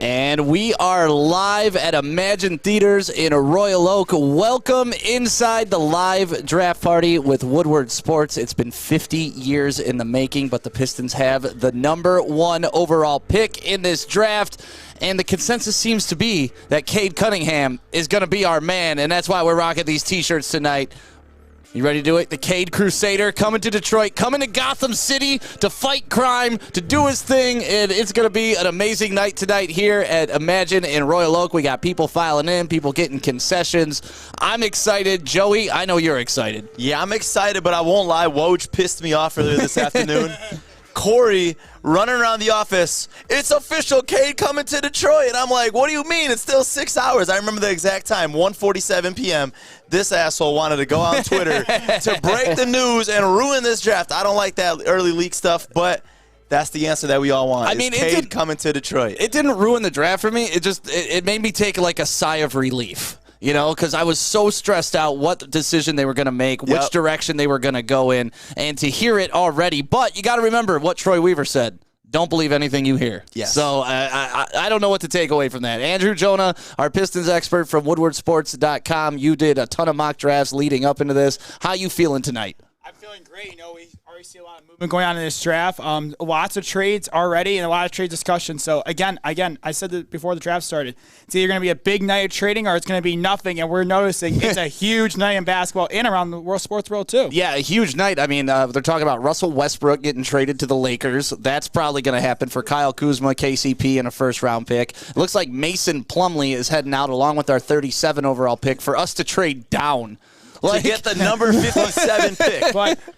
And we are live at Emagine Theaters in Royal Oak. Welcome inside the live draft party with Woodward Sports. It's been 50 years in the making, but the Pistons have the #1 overall pick in this draft. And the consensus seems to be that Cade Cunningham is going to be our man, and that's why we're rocking these T-shirts tonight. You ready to do it? The Cade Crusader coming to Detroit, coming to Gotham City to fight crime, to do his thing, and it's going to be an amazing night tonight here at Emagine in Royal Oak. We got people filing in, people getting concessions. I'm excited. Joey, I know you're excited. Yeah, I'm excited, but I won't lie. Woj pissed me off earlier this afternoon. Corey running around the office, it's official, Cade coming to Detroit. And I'm like, what do you mean? It's still 6 hours. I remember the exact time, 1:47 p.m. This asshole wanted to go on Twitter to break the news and ruin this draft. I don't like that early leak stuff, but that's the answer that we all want. I mean, Cade coming to Detroit. It didn't ruin the draft for me. It made me take like a sigh of relief. You know, because I was so stressed out what decision they were going to make, which direction they were going to go in, and to hear it already. But you got to remember what Troy Weaver said. Don't believe anything you hear. Yes. So I don't know what to take away from that. Andrew Jonah, our Pistons expert from WoodwardSports.com, you did a ton of mock drafts leading up into this. How you feeling tonight? I'm feeling great. You know, we already see a lot of movement going on in this draft. Lots of trades already and a lot of trade discussion. So, again, I said that before the draft started. It's either going to be a big night of trading or it's going to be nothing. And we're noticing it's a huge night in basketball and around the sports world, too. Yeah, a huge night. I mean, they're talking about Russell Westbrook getting traded to the Lakers. That's probably going to happen for Kyle Kuzma, KCP, and a first-round pick. It looks like Mason Plumlee is heading out along with our 37 overall pick for us to trade down. To get the number 57 pick.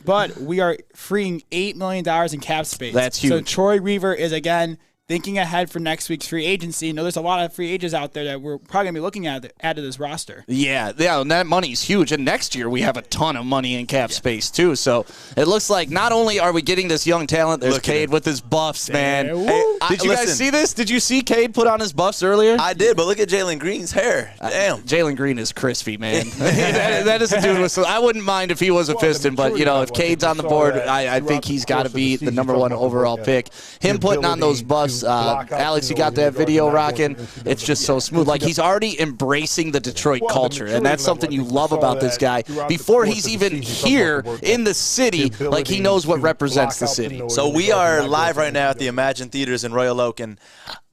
But we are freeing $8 million in cap space. That's huge. So Troy Weaver is, again, thinking ahead for next week's free agency. You know, there's a lot of free agents out there that we're probably going to be looking at add to this roster. Yeah, and that money's huge. And next year we have a ton of money in cap space, too. So it looks like not only are we getting this young talent, there's Cade with his buffs, man. Hey, did you guys see this? Did you see Cade put on his buffs earlier? I did, but look at Jalen Green's hair. Damn. Jalen Green is crispy, man. that is a dude with I wouldn't mind if he was a Piston, but, you know, if Cade's on the board, I think he's got to be the #1 overall pick. Him putting on those buffs, Alex, you got that video rocking. It's just so smooth. Like, he's already embracing the Detroit culture, and that's something you love about this guy. Before he's even here in the city, like, he knows what represents the city. So we are live right now at the Emagine Theaters in Royal Oak, and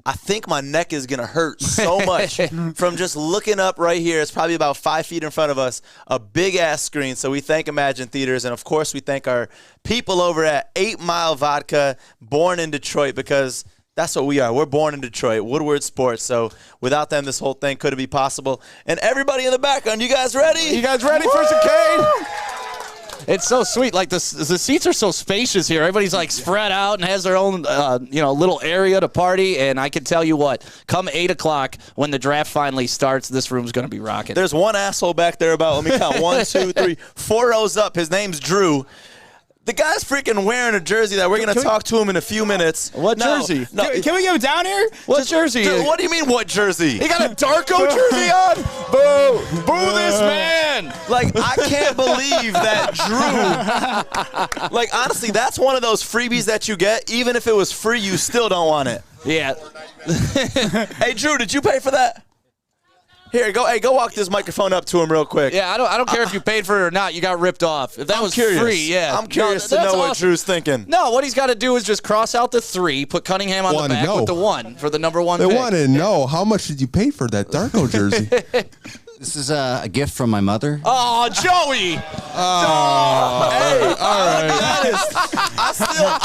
I think my neck is going to hurt so much from just looking up right here. It's probably about 5 feet in front of us, a big-ass screen. So we thank Emagine Theaters, and, of course, we thank our people over at 8 Mile Vodka, born in Detroit, because that's what we are. We're born in Detroit, Woodward Sports. So without them, this whole thing couldn't be possible. And everybody in the background, you guys ready? You guys ready for some Cade? It's so sweet. Like, the seats are so spacious here. Everybody's, like, spread out and has their own, little area to party. And I can tell you what, come 8 o'clock when the draft finally starts, this room's going to be rocking. There's one asshole back there about, let me count, 1, 2, 3, 4 rows up. His name's Drew. The guy's freaking wearing a jersey that we're going to talk to him in a few minutes. What jersey? No, can we get him down here? What jersey? What do you mean, what jersey? He got a Darko jersey on? Boo. Boo this man. Like, I can't believe that Drew. Like, honestly, that's one of those freebies that you get. Even if it was free, you still don't want it. Yeah. Hey, Drew, did you pay for that? Here, go walk this microphone up to him real quick. Yeah, I don't care if you paid for it or not. You got ripped off. If that was curious. free, yeah. I'm curious to know what Drew's thinking. No, what he's got to do is just cross out the 3, put Cunningham on the back with the 1 for the #1 pick. They want to know, how much did you pay for that Darko jersey? This is a gift from my mother. Oh, Joey! Oh, hey, all right.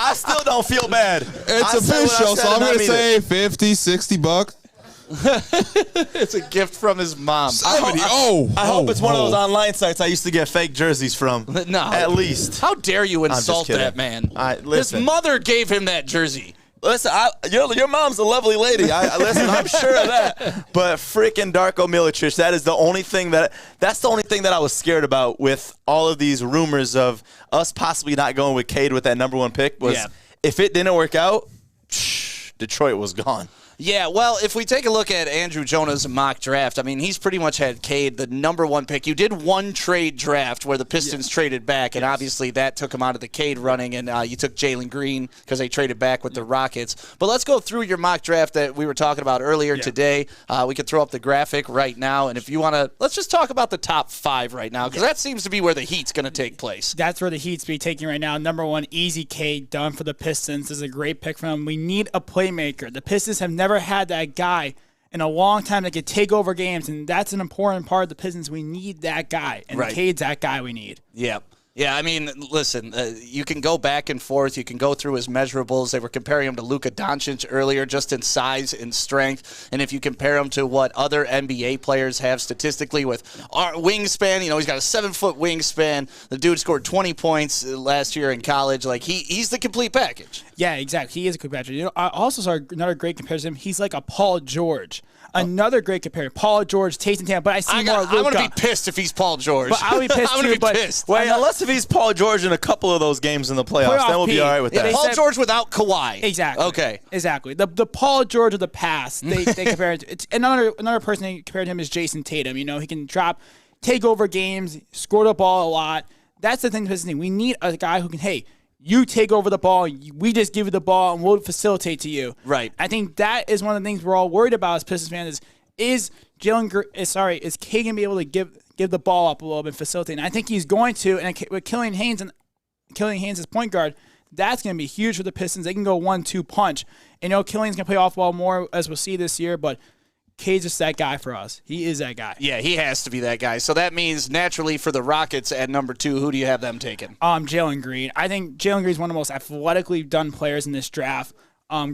I still don't feel bad. It's official, so I'm going to say $50, $60. It's a gift from his mom. I hope it's one of those online sites I used to get fake jerseys from. No. At least. How dare you insult that man? His mother gave him that jersey. Listen, your mom's a lovely lady. Listen, I'm sure of that. But freaking Darko Milicic, that's the only thing that I was scared about with all of these rumors of us possibly not going with Cade with that #1 pick was if it didn't work out, Detroit was gone. Yeah, well, if we take a look at Andrew Jonah's mock draft, I mean, he's pretty much had Cade the number 1 pick. You did one trade draft where the Pistons traded back, and obviously that took him out of the Cade running, and you took Jalen Green because they traded back with the Rockets. But let's go through your mock draft that we were talking about earlier today. We could throw up the graphic right now, and if you want to, let's just talk about the top 5 right now, because that seems to be where the heat's going to take place. That's where the heat's be taking right now. Number 1, easy Cade, done for the Pistons. This is a great pick for them. We need a playmaker. The Pistons have never had that guy in a long time that could take over games, and that's an important part of the Pistons. We need that guy, and Cade's that guy we need. Yeah. Yeah, I mean, listen, you can go back and forth. You can go through his measurables. They were comparing him to Luka Doncic earlier just in size and strength. And if you compare him to what other NBA players have statistically with our wingspan, he's got a 7-foot wingspan. The dude scored 20 points last year in college. Like, he's the complete package. Yeah, exactly. He is a complete package. I also saw another great comparison. He's like a Paul George. Another great comparison. Paul George, Tatum Tatum, but I see more Luka. I'm going to be pissed if he's Paul George. But I'll be pissed I'm too. Be pissed. Wait, unless if he's Paul George in a couple of those games in the playoffs, then we'll be all right with that. Paul George without Kawhi. Exactly. Okay. Exactly. The Paul George of the past. They compare it to. It's another person they compared him is Jason Tatum. He can take over games, score the ball a lot. That's the thing. We need a guy who can, you take over the ball, we just give you the ball, and we'll facilitate to you. Right. I think that is one of the things we're all worried about as Pistons fans is Cade going to be able to give the ball up a little bit and facilitate? And I think he's going to, and with Killian Haynes as point guard, that's going to be huge for the Pistons. They can go 1-2 punch. And Killian's going to play off ball more, as we'll see this year, but Cade's just that guy for us. He is that guy. Yeah, he has to be that guy. So that means naturally for the Rockets at number 2, who do you have them taking? Jalen Green. I think Jalen Green is one of the most athletically done players in this draft.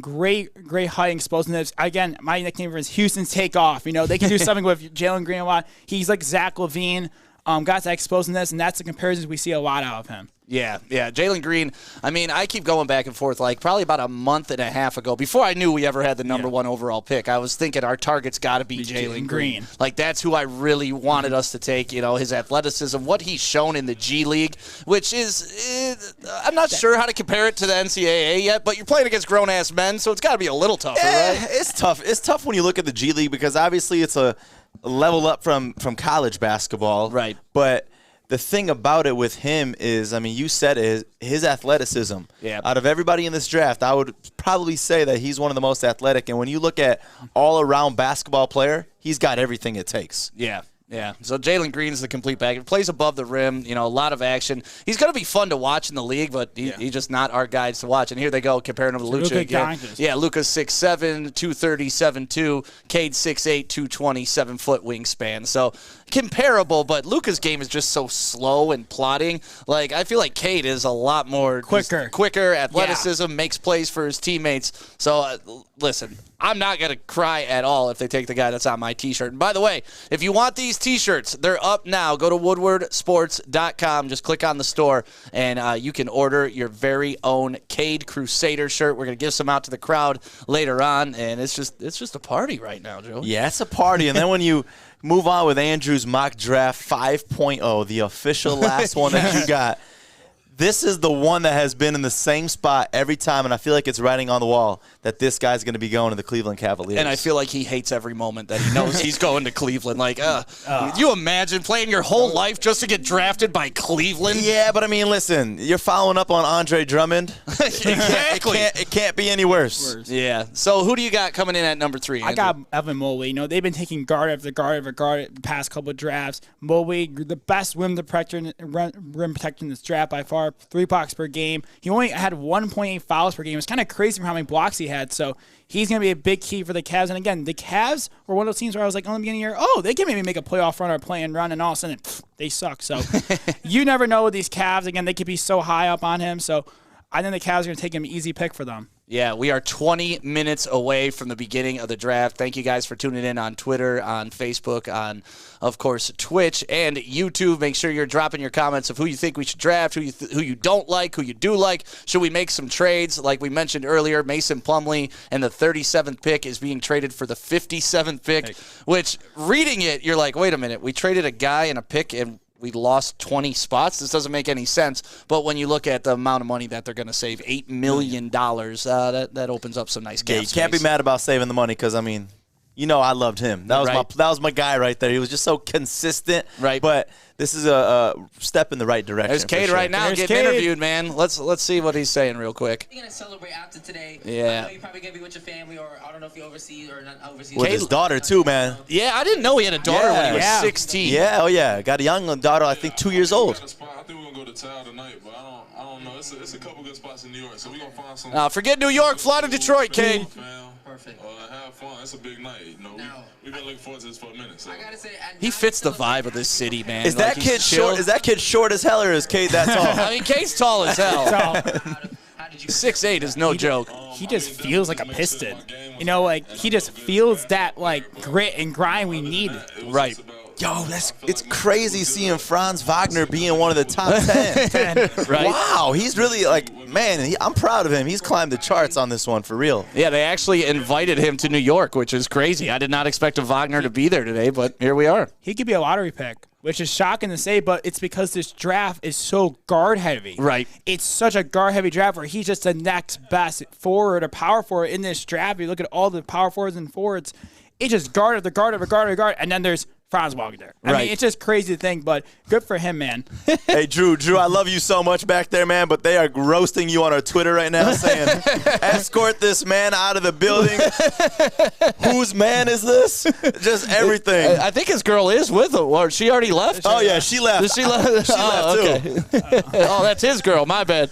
Great height explosiveness. Again, my nickname for him is Houston's Takeoff. They can do something with Jalen Green a lot. He's like Zach LaVine. Got that explosiveness, and that's the comparisons we see a lot out of him. Yeah. Jalen Green, I mean, I keep going back and forth. Like, probably about a month and a half ago, before I knew we ever had the number 1 overall pick, I was thinking our target's got to be Jalen Green. Like, that's who I really wanted us to take, his athleticism, what he's shown in the G League, which is, I'm not sure how to compare it to the NCAA yet, but you're playing against grown-ass men, so it's got to be a little tougher, right? It's tough. It's tough when you look at the G League because obviously it's a level up from college basketball. Right. But the thing about it with him is, I mean, you said it, his athleticism. Yeah. Out of everybody in this draft, I would probably say that he's one of the most athletic. And when you look at all-around basketball player, he's got everything it takes. Yeah. So Jalen Green's the complete package. Plays above the rim, a lot of action. He's going to be fun to watch in the league, but he's just not our guys to watch. And here they go comparing him to Luka again. Yeah, Luka's 6'7", 230, 7'2", Cade 6'8", 220, 7-foot wingspan. So comparable, but Luka's game is just so slow and plodding. Like, I feel like Cade is a lot more quicker, athleticism, makes plays for his teammates. So, listen, I'm not going to cry at all if they take the guy that's on my T-shirt. And by the way, if you want these T-shirts, they're up now. Go to woodwardsports.com. Just click on the store, and you can order your very own Cade Crusader shirt. We're going to give some out to the crowd later on, and it's just a party right now, Joe. Yeah, it's a party. And then when you move on with Andrew's mock draft 5.0, the official last one that you got, this is the one that has been in the same spot every time, and I feel like it's writing on the wall that this guy's going to be going to the Cleveland Cavaliers. And I feel like he hates every moment that he knows he's going to Cleveland. Like, could you imagine playing your whole life just to get drafted by Cleveland? Yeah, but I mean, listen, you're following up on Andre Drummond. Exactly. It can't be any worse. Yeah. So who do you got coming in at number 3, Andrew? I got Evan Mobley. They've been taking guard after guard the past couple of drafts. Mobley, the best rim protector in this draft by far. 3 blocks per game. He only had 1.8 fouls per game. It's kind of crazy for how many blocks he had. So he's going to be a big key for the Cavs. And again, the Cavs were one of those teams where I was like, on the beginning of the year, they can maybe make a playoff run or play and run, and all of a sudden, they suck. So you never know with these Cavs. Again, they could be so high up on him. So I think the Cavs are going to take him an easy pick for them. Yeah, we are 20 minutes away from the beginning of the draft. Thank you guys for tuning in on Twitter, on Facebook, on, of course, Twitch and YouTube. Make sure you're dropping your comments of who you think we should draft, who you don't like, who you do like. Should we make some trades? Like we mentioned earlier, Mason Plumlee and the 37th pick is being traded for the 57th pick, which, reading it, you're like, wait a minute, we traded a guy and a pick, and we lost 20 spots. This doesn't make any sense. But when you look at the amount of money that they're going to save, $8 million, that opens up some nice cap Yeah, you can't be space. mad about saving the money because, I mean, you know I loved him. That was my guy right there. He was just so consistent. Right. But this is a step in the right direction. There's Cade right now There's getting Cade. interviewed, man. Let's see what he's saying real quick. You're gonna celebrate after today. Yeah. I know you're probably gonna be with your family, or I don't know if you're overseas or not overseas. With his daughter, too, man. Yeah, I didn't know he had a daughter when he was Yeah. 16. Yeah, oh, yeah. Got a young daughter, I think 2 years old. I think we're gonna go to Tile tonight, but I don't know. It's a couple good spots in New York, so we're gonna find some. Forget New York, fly to Detroit, Cade. Perfect. Have fun. It's a big night. You know, we've been looking forward to this for a minute. So. I gotta say, He fits the vibe of this city, man. Is that he's kid chill. short? Is that kid short as hell, or is Cade that tall? I mean, Cade's tall as hell. how did you 6'8" is no joke. He just feels like a Piston. You know, like he just feels that like grit and grind we need. Right. Yo, it's crazy seeing Franz Wagner being one of the top 10. Right. Wow, he's really man, I'm proud of him. He's climbed the charts on this one for real. Yeah, they actually invited him to New York, which is crazy. I did not expect a Wagner to be there today, but here we are. He could be a lottery pick, which is shocking to say, but it's because this draft is so guard heavy. Right. It's such a guard heavy draft where he's just the next best forward or power forward in this draft. You look at all the power forwards and forwards, it's just guard after guard after guard after guard, and then there's Franz Wagner. I Right. mean, it's just crazy to think, but good for him, man. Hey, Drew, I love you so much back there, man, but they are roasting you on our Twitter right now saying, escort this man out of the building. Whose man is this? Just everything. I think his girl is with him, or she already left. Oh, yeah, she left. Did she left? She left, too. Okay. Oh, that's his girl. My bad.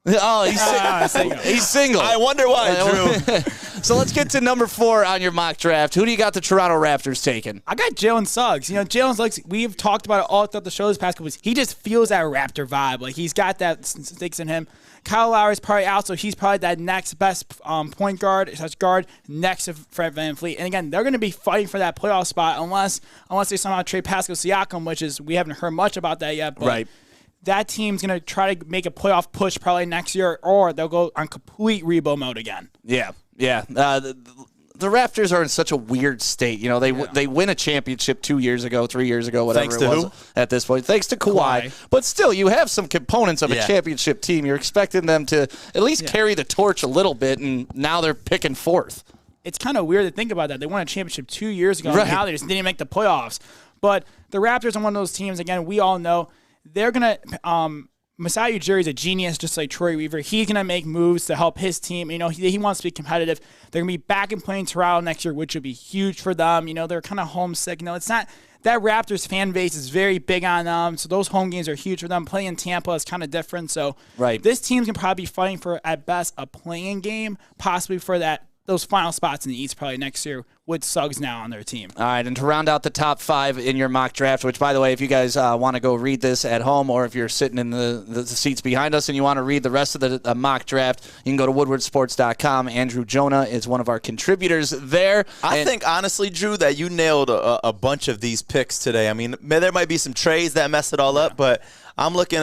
Oh, he's single. I wonder why, Drew. So let's get to number 4 on your mock draft. Who do you got the Toronto Raptors taking? I got Jalen Suggs. You know, Jalen Suggs, we've talked about it all throughout the show this past couple weeks. He just feels that Raptor vibe. Like, he's got that sticks in him. Kyle Lowry's probably out, so he's probably that next best point guard, such guard, next to Fred VanVleet. And again, they're going to be fighting for that playoff spot unless they somehow trade Pascal Siakam, which is, we haven't heard much about that yet. But Right. that team's going to try to make a playoff push probably next year, or they'll go on complete rebuild mode again. Yeah. The Raptors are in such a weird state. You know, they win a championship 2 years ago, 3 years ago, whatever Thanks it to was who? at this point. Thanks to Kawhi. But still, you have some components of a Yeah. championship team. You're expecting them to at least carry the torch a little bit, and now they're picking 4th. It's kind of weird to think about that. They won a championship 2 years ago, Right. and now they just didn't make the playoffs. But the Raptors are one of those teams, again, we all know, they're going to Masai Ujiri is a genius, just like Troy Weaver. He's going to make moves to help his team. You know, he wants to be competitive. They're going to be back and playing Toronto next year, which would be huge for them. You know, they're kind of homesick. You know, it's not that Raptors fan base is very big on them, so those home games are huge for them. Playing in Tampa is kind of different. So Right. this team's going to probably be fighting for, at best, a playing game, possibly for those final spots in the East probably next year with Suggs now on their team. All right, and to round out the top 5 in your mock draft, which, by the way, if you guys want to go read this at home, or if you're sitting in the seats behind us and you want to read the rest of the mock draft, you can go to woodwardsports.com. Andrew Jonah is one of our contributors there. I think, honestly, Drew, that you nailed a bunch of these picks today. I mean, there might be some trades that mess it all up, but I'm looking,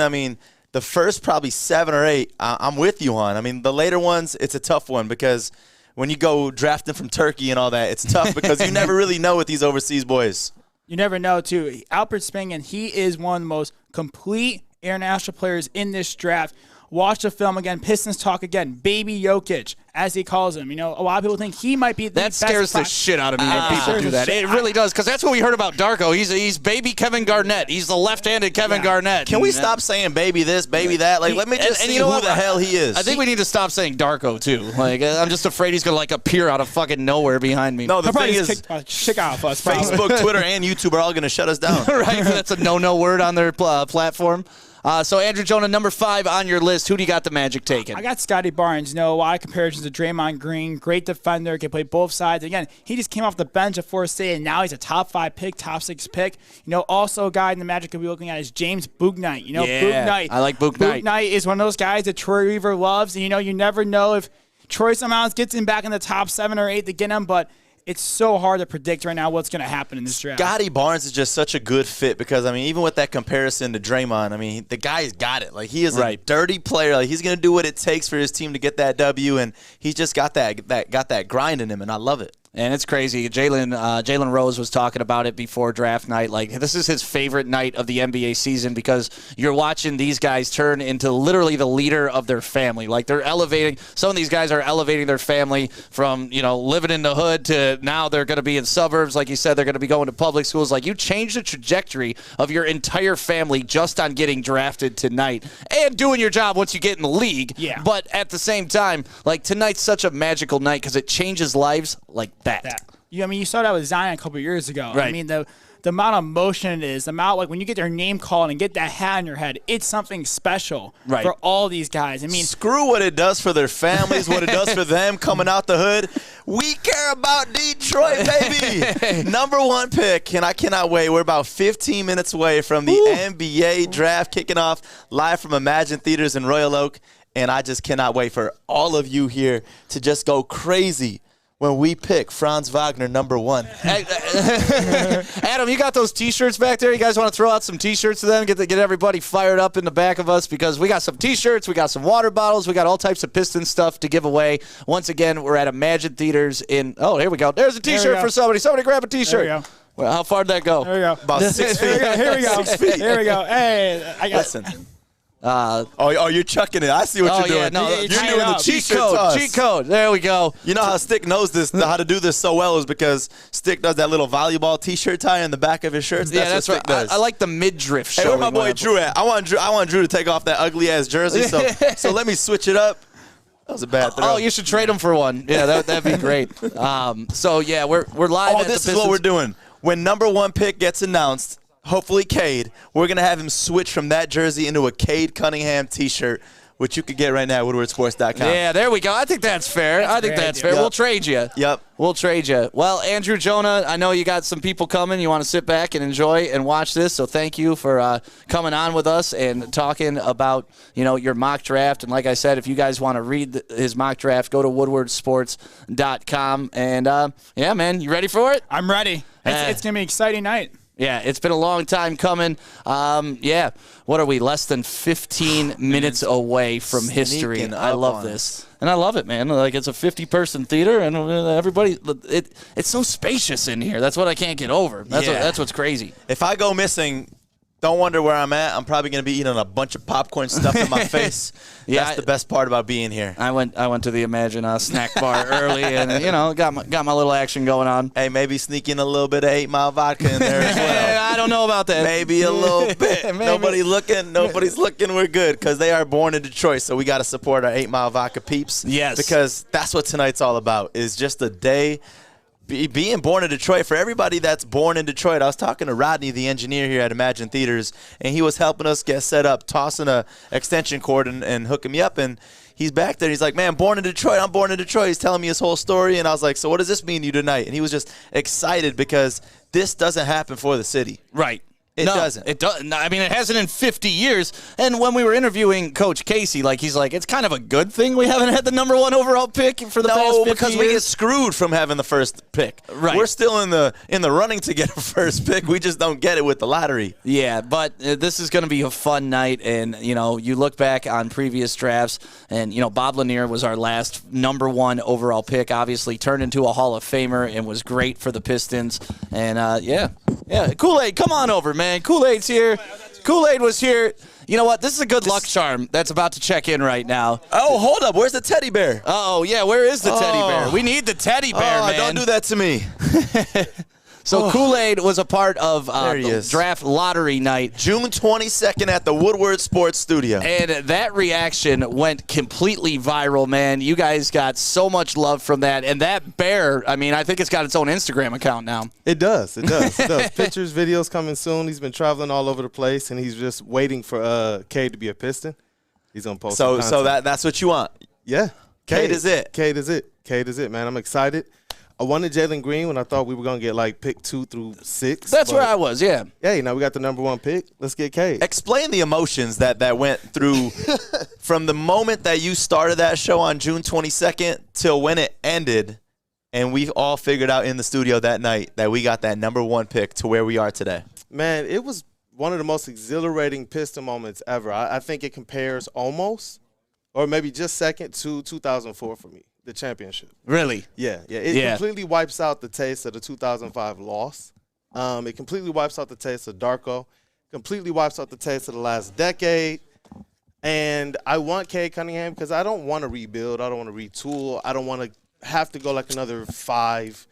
the first probably 7 or 8, I'm with you on. I mean, the later ones, it's a tough one because when you go drafting from Turkey and all that, it's tough because you never really know with these overseas boys. You never know, too. Albert Spingen, he is one of the most complete international players in this draft. Watch the film again. Pistons talk again. Baby Jokic, as he calls him. You know, a lot of people think he might be the that best scares the shit out of me when people do that. It really does, because that's what we heard about Darko. He's baby Kevin Garnett. He's the left-handed Kevin Garnett. Can we stop saying baby this, baby that? Like, let me just see you know who what? the hell he is. I think we need to stop saying Darko, too. Like, I'm just afraid he's going to, appear out of fucking nowhere behind me. No, the He'll probably thing just is, kick off us. Probably. Facebook, Twitter, and YouTube are all going to shut us down. Right? That's a no-no word on their platform. So, Andrew Jonah, number 5 on your list. Who do you got the Magic taking? I got Scotty Barnes. You know, a lot of comparisons to Draymond Green. Great defender. Can play both sides. Again, he just came off the bench at Florida State, and now he's a top 5 pick, top 6 pick. You know, also a guy in the Magic could be looking at is James Bouknight. You know, Bouknight. I like Bouknight. Bouknight is one of those guys that Troy Weaver loves. And, you know, you never know if Troy somehow gets him back in the top 7 or 8 to get him, but it's so hard to predict right now what's going to happen in this draft. Scotty Barnes is just such a good fit because, even with that comparison to Draymond, the guy's got it. Like, he is a dirty player. Like, he's going to do what it takes for his team to get that W, and he's just got that grind in him, and I love it. And it's crazy. Jalen Rose was talking about it before draft night. Like, this is his favorite night of the NBA season because you're watching these guys turn into literally the leader of their family. Like, they're elevating. Some of these guys are elevating their family from, living in the hood to now they're going to be in suburbs. Like you said, they're going to be going to public schools. Like, you change the trajectory of your entire family just on getting drafted tonight and doing your job once you get in the league. Yeah. But at the same time, like, tonight's such a magical night because it changes lives like that. You saw that with Zion a couple years ago. Right. I mean, the amount of emotion it is, the amount, like, when you get their name called and get that hat on your head, it's something special for all these guys. I mean, screw what it does for their families, what it does for them coming out the hood. We care about Detroit, baby. Number 1 pick, and I cannot wait. We're about 15 minutes away from the NBA draft kicking off live from Emagine Theaters in Royal Oak, and I just cannot wait for all of you here to just go crazy when we pick Franz Wagner number 1. Adam, you got those T-shirts back there? You guys want to throw out some T-shirts to them, get everybody fired up in the back of us? Because we got some T-shirts, we got some water bottles, we got all types of Piston stuff to give away. Once again, we're at Emagine Theaters in – oh, here we go. There's a T-shirt for somebody. Somebody grab a T-shirt. There we go. Well, how far did that go? There we go. About 6 feet. Here we go. 6 feet. Here we go. Hey, I got Listen. You're chucking it. I see what you're doing. Yeah, no, you're doing the cheat T-shirt code. toss. Cheat code. There we go. You know how Stick knows this, how to do this so well is because Stick does that little volleyball T-shirt tie in the back of his shirts. Yeah, that's what right. Stick does. I like the midriff Hey, showing. where my boy Drew at? I want Drew to take off that ugly ass jersey. So let me switch it up. That was a bad throw. Oh, you should trade him for one. Yeah, that'd be great. So yeah, we're live. Oh, at the this is what Pistons. we're doing. When number 1 pick gets announced, hopefully Cade, we're going to have him switch from that jersey into a Cade Cunningham T-shirt, which you can get right now at woodwardsports.com. Yeah, there we go. I think that's fair. I think that's fair. Yep. We'll trade you. Yep. We'll trade you. Well, Andrew, Jonah, I know you got some people coming. You want to sit back and enjoy and watch this, so thank you for coming on with us and talking about, your mock draft. And like I said, if you guys want to read his mock draft, go to woodwardsports.com. And, yeah, man, you ready for it? I'm ready. It's going to be an exciting night. Yeah, it's been a long time coming. Yeah, what are we, less than 15 minutes away from history? Sneaking I up love on this. And I love it, man. Like, it's a 50-person theater, and everybody, it's so spacious in here. That's what I can't get over. That's what's crazy. If I go missing, don't wonder where I'm at. I'm probably going to be eating a bunch of popcorn stuff in my face. Yeah, That's the best part about being here. I went to the Emagine snack bar early, and got my little action going on. Hey, maybe sneak in a little bit of 8 Mile vodka in there as well. I don't know about that. Maybe a little bit. Maybe. Nobody's looking. We're good because they are born in Detroit, so we got to support our 8 Mile vodka peeps. Yes. Because that's what tonight's all about, is just a day being born in Detroit. For everybody that's born in Detroit, I was talking to Rodney, the engineer here at Emagine Theaters, and he was helping us get set up, tossing a extension cord and hooking me up, and he's back there. He's like, man, born in Detroit. I'm born in Detroit. He's telling me his whole story, and I was like, so what does this mean to you tonight? And he was just excited because this doesn't happen for the city. Right. It doesn't. It doesn't. I mean, it hasn't in 50 years. And when we were interviewing Coach Casey, he's like, it's kind of a good thing we haven't had the number 1 overall pick for the past 50 because years. we get screwed from having the first pick. Right. We're still in the running to get a first pick. We just don't get it with the lottery. Yeah, but this is going to be a fun night. And, you look back on previous drafts, and, Bob Lanier was our last number 1 overall pick, obviously turned into a Hall of Famer and was great for the Pistons. And, yeah, Kool-Aid, come on over, man. Kool-Aid's here. Kool-Aid was here. You know what? This is a good luck charm that's about to check in right now. Oh, hold up. Where's the teddy bear? Oh, yeah, where is the teddy bear? We need the teddy bear, man. Don't do that to me. So Kool-Aid was a part of There he the is. draft lottery night. June 22nd at the Woodward Sports Studio. And that reaction went completely viral, man. You guys got so much love from that. And that bear, I mean, I think it's got its own Instagram account now. It does. Pictures, videos coming soon. He's been traveling all over the place, and he's just waiting for Cade to be a Piston. He's going to post some So content. that's what you want. Yeah. Cade is it. Cade is it. Cade is it, man. I'm excited. I wanted Jalen Green when I thought we were going to get, pick 2 through 6. That's where I was, yeah. Hey, now we got the number 1 pick. Let's get Cade. Explain the emotions that went through from the moment that you started that show on June 22nd till when it ended, and we all figured out in the studio that night that we got that number 1 pick to where we are today. Man, it was one of the most exhilarating Piston moments ever. I think it compares almost, or maybe just second, to 2004 for me. the championship. Really? Yeah. It completely wipes out the taste of the 2005 loss. It completely wipes out the taste of Darko. Completely wipes out the taste of the last decade. And I want Cade Cunningham because I don't want to rebuild. I don't want to retool. I don't want to have to go like another 5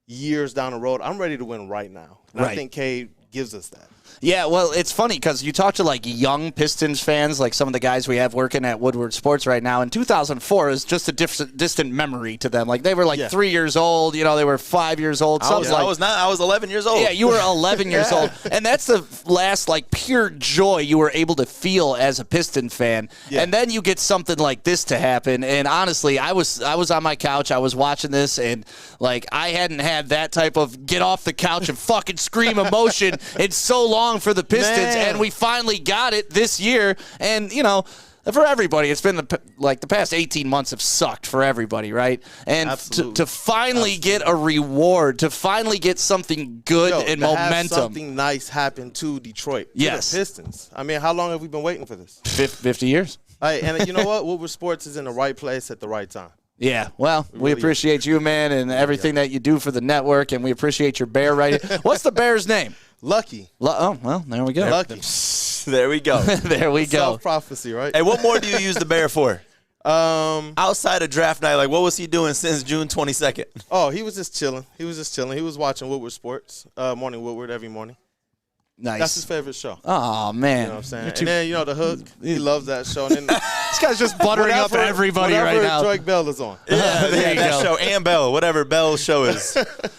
years down the road. I'm ready to win right now. And I think Cade gives us that. Yeah, well, it's funny because you talk to like young Pistons fans, like some of the guys we have working at Woodward Sports right now. In 2004 is just a distant memory to them. Like they were like 3 years old. You know, they were 5 years old. I was 11 years old. Yeah, you were 11 years old, and that's the last like pure joy you were able to feel as a Piston fan. Yeah. And then you get something like this to happen. And honestly, I was on my couch, I was watching this, and like I hadn't had that type of get off the couch and fucking scream emotion in so long for the Pistons, and we finally got it this year. And you know, for everybody, it's been the past 18 months have sucked for everybody, right? And to finally get a reward, to finally get something good and momentum, have something nice happen to Detroit, to the Pistons. I mean, how long have we been waiting for this? 50 years. And you know what? Woodward Sports is in the right place at the right time. Yeah, well, we appreciate you, man, and everything that you do for the network, and we appreciate your bear right here. What's the bear's name? Lucky. Oh, well, there we go. Lucky. There we go. There we go. Self-prophecy, right? Hey, what more do you use the bear for? Outside of draft night, like what was he doing since June 22nd? Oh, he was just chilling. He was watching Woodward Sports, Morning Woodward every morning. Nice. That's his favorite show. Oh, man. You know what I'm saying? And then, you know, the hook. He loves that show. And then this guy's just buttering up everybody right now. Whatever Drake Bell is on. Yeah, that show. And Bell, whatever Bell's show is.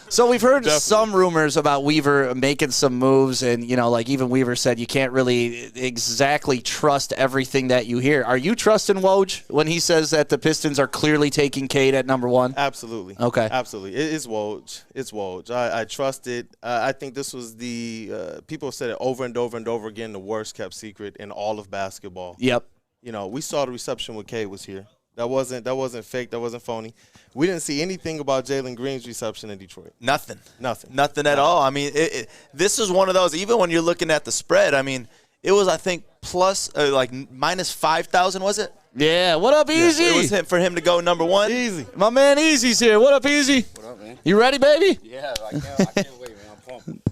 So we've heard some rumors about Weaver making some moves. And, you know, like even Weaver said, you can't really exactly trust everything that you hear. Are you trusting Woj when he says that the Pistons are clearly taking Cade at number 1? Absolutely. Okay. Absolutely. It's Woj. It's Woj. I trust it. I think this was the people said it over and over and over again, the worst kept secret in all of basketball. Yep. You know, we saw the reception when Cade was here. That wasn't fake. That wasn't phony. We didn't see anything about Jalen Green's reception in Detroit. Nothing at all. I mean, this is one of those, even when you're looking at the spread, I mean, it was, I think, plus, minus 5,000, was it? Yeah, what up, Easy? It was for him to go number 1. Easy. My man Easy's here. What up, Easy? What up, man? You ready, baby? Yeah, I can't wait, man. I'm pumped.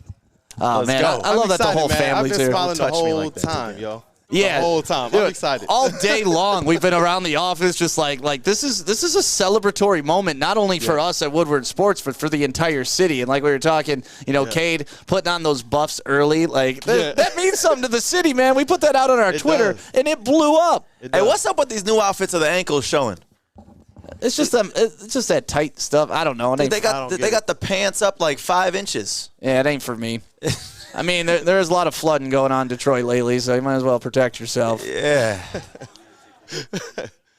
Oh, man, I love that the whole family's here. here. I've been smiling the whole time, yo. Yeah, the whole time. I'm excited. All day long, we've been around the office just like this is a celebratory moment, not only for us at Woodward Sports, but for the entire city. And like we were talking, you know, Cade putting on those buffs early, like that means something to the city, man. We put that out on our Twitter, and it blew up. Hey, what's up with these new outfits of the ankles showing? It's just that tight stuff. I don't know. They got the pants up like 5 inches. Yeah, it ain't for me. I mean, there's a lot of flooding going on in Detroit lately, so you might as well protect yourself. Yeah.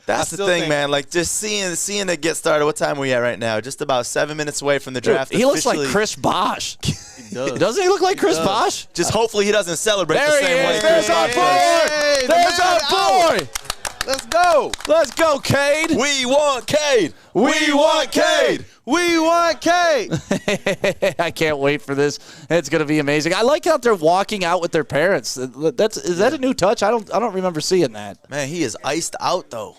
That's the thing, man. Like, just seeing it get started. What time are we at right now? Just about 7 minutes away from the draft. Dude, he looks like Chris Bosh. He does. Doesn't he look like Chris Bosh? Just hopefully he doesn't celebrate the same way. There's our boy. There's our boy. Let's go. Let's go, Cade. We want Cade. We want Cade. We want Cade. I can't wait for this. It's going to be amazing. I like how they're walking out with their parents. Is that a new touch? I don't remember seeing that. Man, he is iced out though.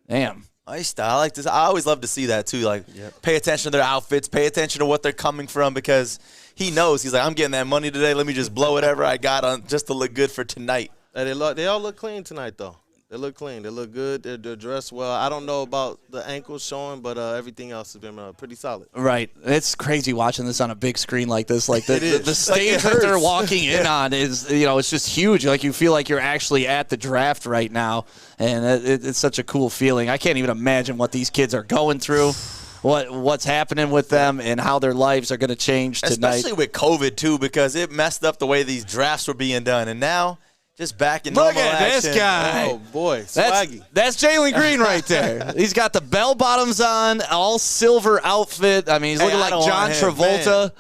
Damn. Iced out. I like this. I always love to see that too. Like, pay attention to their outfits. Pay attention to what they're coming from because he knows. He's like, I'm getting that money today. Let me just blow whatever I got on just to look good for tonight. They all look clean tonight though. They look clean. They look good. They're dressed well. I don't know about the ankles showing, but everything else has been pretty solid. Right. It's crazy watching this on a big screen like this. Like the stage that they're walking in on is, you know, it's just huge. Like you feel like you're actually at the draft right now, and it's such a cool feeling. I can't even imagine what these kids are going through. What's happening with them and how their lives are going to change tonight. Especially with COVID, too, because it messed up the way these drafts were being done. And now, just back in normal action. Look at this guy. Oh, boy. Swaggy. That's Jalen Green right there. He's got the bell bottoms on, all silver outfit. I mean, he's looking like John Travolta.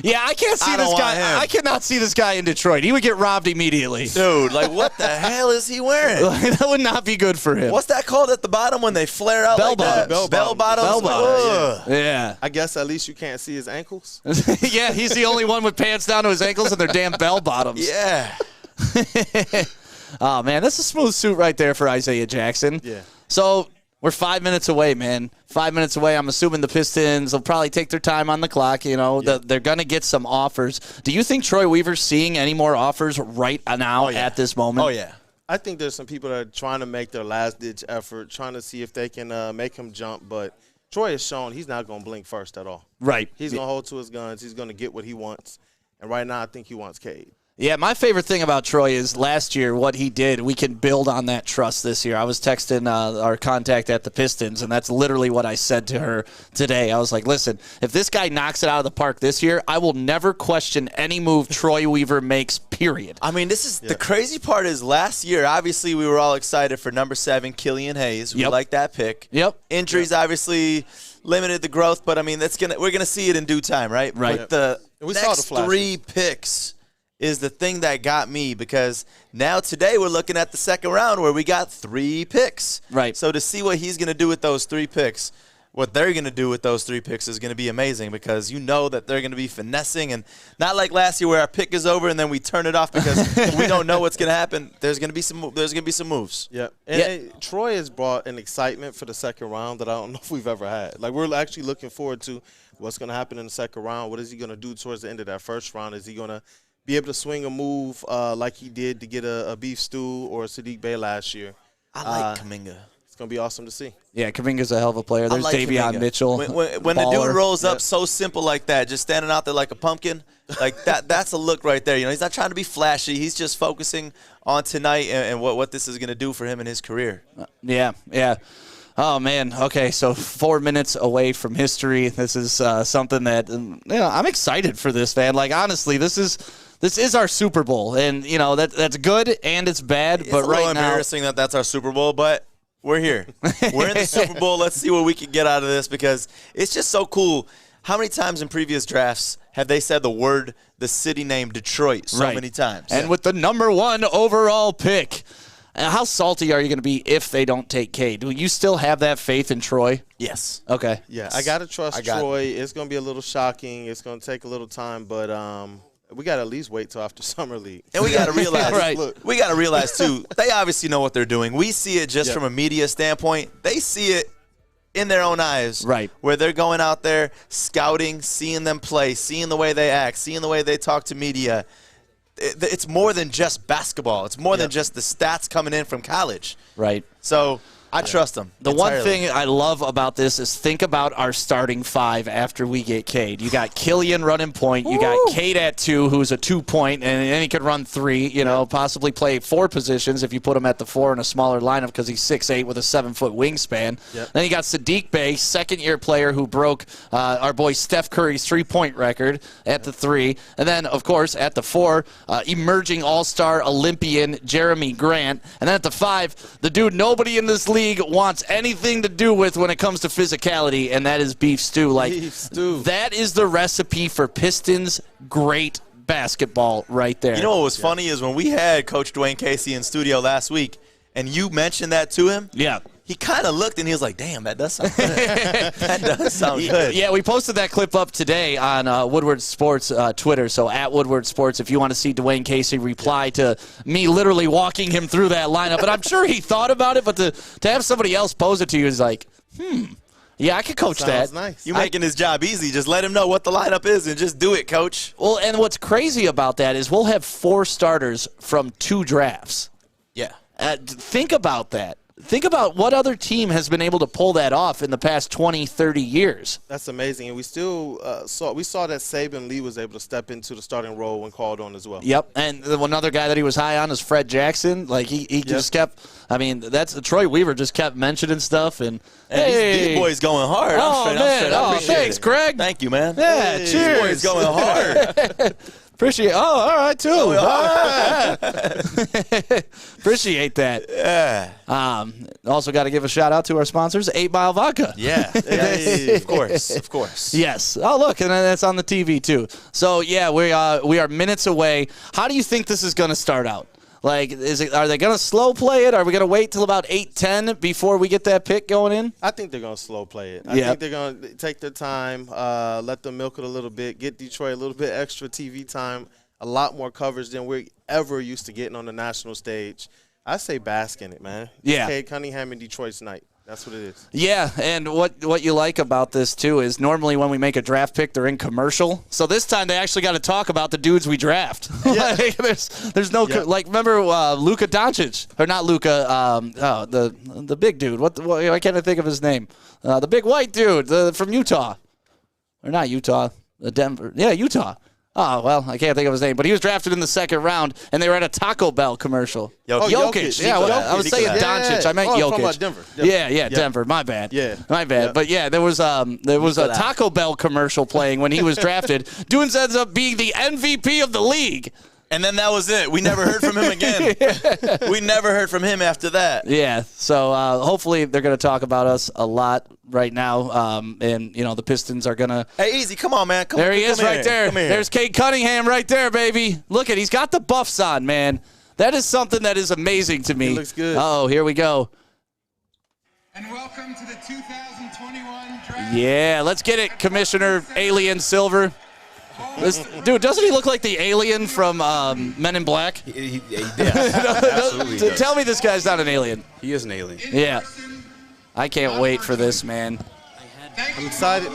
Yeah, I can't see this guy. I cannot see this guy in Detroit. He would get robbed immediately. Dude, like what the hell is he wearing? That would not be good for him. What's that called at the bottom when they flare out like that? Bell bottoms. Bell bottoms. Yeah. I guess at least you can't see his ankles. Yeah, he's the only one with pants down to his ankles and their damn bell bottoms. Yeah. Oh, man, that's a smooth suit right there for Isaiah Jackson. Yeah. So We're 5 minutes away, man. 5 minutes away. I'm assuming the Pistons will probably take their time on the clock. You know, they're going to get some offers. Do you think Troy Weaver's seeing any more offers right now at this moment? Oh, yeah. I think there's some people that are trying to make their last-ditch effort, trying to see if they can make him jump. But Troy has shown he's not going to blink first at all. Right. He's going to hold to his guns. He's going to get what he wants. And right now I think he wants Cade. Yeah, my favorite thing about Troy is last year what he did. We can build on that trust this year. I was texting our contact at the Pistons, and that's literally what I said to her today. I was like, listen, if this guy knocks it out of the park this year, I will never question any move Troy Weaver makes, period. I mean, this is the crazy part is last year, obviously, we were all excited for number 7, Killian Hayes. We like that pick. Yep. Injuries obviously limited the growth, but, I mean, we're gonna see it in due time, right? Right. But the We saw the next flashes. 3 picks is the thing that got me because now today we're looking at the second round where we got 3 picks. Right. So to see what he's going to do with those 3 picks, what they're going to do with those 3 picks is going to be amazing because you know that they're going to be finessing and not like last year where our pick is over and then we turn it off because we don't know what's going to happen. There's going to be some moves. Yeah. And Troy has brought an excitement for the second round that I don't know if we've ever had. Like, we're actually looking forward to what's going to happen in the second round. What is he going to do towards the end of that first round? Is he going to be able to swing a move like he did to get a beef stew or a Sadiq Bey last year? I like Kuminga. It's going to be awesome to see. Yeah, Kuminga's a hell of a player. There's like Davion Kuminga. Mitchell. When the dude rolls up so simple like that, just standing out there like a pumpkin, like that's a look right there. You know, he's not trying to be flashy. He's just focusing on tonight and what this is going to do for him in his career. Yeah. Oh, man. Okay, so 4 minutes away from history. This is something that, I'm excited for this, man. Like, honestly, this is our Super Bowl, and, that's good and it's bad. It's but a right little now, embarrassing that that's our Super Bowl, but we're here. We're in the Super Bowl. Let's see what we can get out of this because it's just so cool. How many times in previous drafts have they said the city name Detroit so many times? And with the number 1 overall pick. How salty are you going to be if they don't take Cade? Do you still have that faith in Troy? Yes. Okay. Yeah, I got to trust Troy. It's going to be a little shocking. It's going to take a little time, but we got to at least wait till after Summer League. And we got to realize, Look. we got to realize, too, they obviously know what they're doing. We see it just from a media standpoint. They see it in their own eyes. Right. Where they're going out there, scouting, seeing them play, seeing the way they act, seeing the way they talk to media. It's more than just basketball. It's more than just the stats coming in from college. Right. So I trust them. The one thing I love about this is think about our starting 5 after we get Cade. You got Killian running point. You got Cade at 2, who's a 2-point, and then he could run 3, possibly play 4 positions if you put him at the 4 in a smaller lineup because he's 6'8" with a 7-foot wingspan. Yep. Then you got Sadiq Bey, second-year player who broke our boy Steph Curry's 3-point record at the 3. And then, of course, at the 4, emerging all-star Olympian Jeremy Grant. And then at the 5, the dude nobody in this league wants anything to do with when it comes to physicality, and that is Beef Stew. Beef Stew. That is the recipe for Pistons great basketball right there. You know what was funny is when we had Coach Dwayne Casey in studio last week, and you mentioned that to him. Yeah. He kind of looked and he was like, damn, that does sound good. That does sound good. Yeah, we posted that clip up today on Woodward Sports Twitter. So at Woodward Sports, if you want to see Dwayne Casey reply to me literally walking him through that lineup. But I'm sure he thought about it, but to have somebody else pose it to you is like, yeah, I could coach Sounds that. nice. You're making his job easy. Just let him know what the lineup is and just do it, Coach. Well, and what's crazy about that is we'll have 4 starters from 2 drafts. Yeah. Think about that. Think about what other team has been able to pull that off in the past 20, 30 years. That's amazing. And we still saw that Saban Lee was able to step into the starting role when called on as well. Yep. And another guy that he was high on is Fred Jackson. Like, he just kept – I mean, that's Troy Weaver just kept mentioning stuff. And these boys going hard. Oh, man. I Thanks, it. Greg. Thank you, man. Yeah, cheers. These boys going hard. Appreciate it. Oh, all right, too. Oh, all right. Appreciate that. Yeah. Also got to give a shout-out to our sponsors, 8 Mile Vodka. Yeah. Of course. Yes. Oh, look, and that's on the TV, too. So, yeah, we are minutes away. How do you think this is going to start out? Like, are they going to slow play it? Are we going to wait till about 8:10 before we get that pick going in? I think they're going to slow play it. I think they're going to take their time, let them milk it a little bit, get Detroit a little bit extra TV time, a lot more coverage than we're ever used to getting on the national stage. I say bask in it, man. Yeah. Cade Cunningham in Detroit's night. That's what it is. Yeah, and what you like about this, too, is normally when we make a draft pick, they're in commercial. So this time they actually got to talk about the dudes we draft. Yeah. Like, there's no like, remember Luka Doncic? Or not Luka, the big dude. Why can't I think of his name? The big white dude from Utah. Or not Utah, Denver. Yeah, Utah. Oh, well, I can't think of his name. But he was drafted in the second round, and they were at a Taco Bell commercial. Jokic. Yeah, I was saying Doncic. I meant Jokic. From Denver. Yeah, Denver. My bad. Yeah. My bad. Yeah. But yeah, there was a Taco Bell commercial playing when he was drafted. Dunes ends up being the MVP of the league. And then that was it. We never heard from him again. We never heard from him after that. Yeah, so hopefully they're going to talk about us a lot right now. And, the Pistons are going to. Hey, easy. Come on, man. There he is right there. Come here. There's Cade Cunningham right there, baby. Look he's got the buffs on, man. That is something that is amazing to me. He looks good. Oh, here we go. And welcome to the 2021 draft. Yeah, let's get it, Commissioner Alien Silver. Dude, doesn't he look like the alien from Men in Black? He absolutely does. Tell me this guy's not an alien. He is an alien. Yeah. I can't wait for this, man. I'm excited.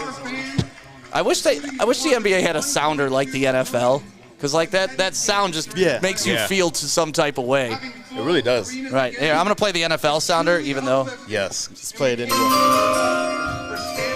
I wish the NBA had a sounder like the NFL, because like that sound just makes you feel to some type of way. It really does. Right. Here, I'm gonna play the NFL sounder, even though Yes. Just play it anyway.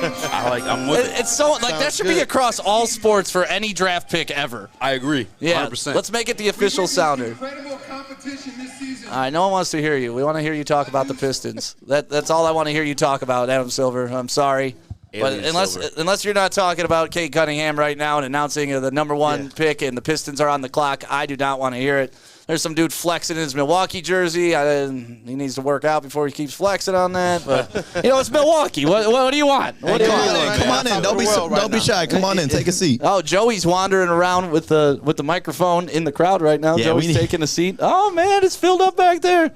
I'm with it. it's so like that should be across all sports for any draft pick ever. I agree. Yeah. 100%. Let's make it the official sounder. Incredible competition this season. All right, no one wants to hear you. We want to hear you talk about the Pistons. That's all I want to hear you talk about, Adam Silver. I'm sorry. Alien But Silver. unless you're not talking about Cade Cunningham right now and announcing the number one pick and the Pistons are on the clock, I do not want to hear it. There's some dude flexing in his Milwaukee jersey. He needs to work out before he keeps flexing on that. But, it's Milwaukee. What do you want? What do you want? Come on in. Don't be shy. Come on in. Take a seat. Oh, Joey's wandering around with the microphone in the crowd right now. Yeah, Joey's taking a seat. Oh, man, it's filled up back there.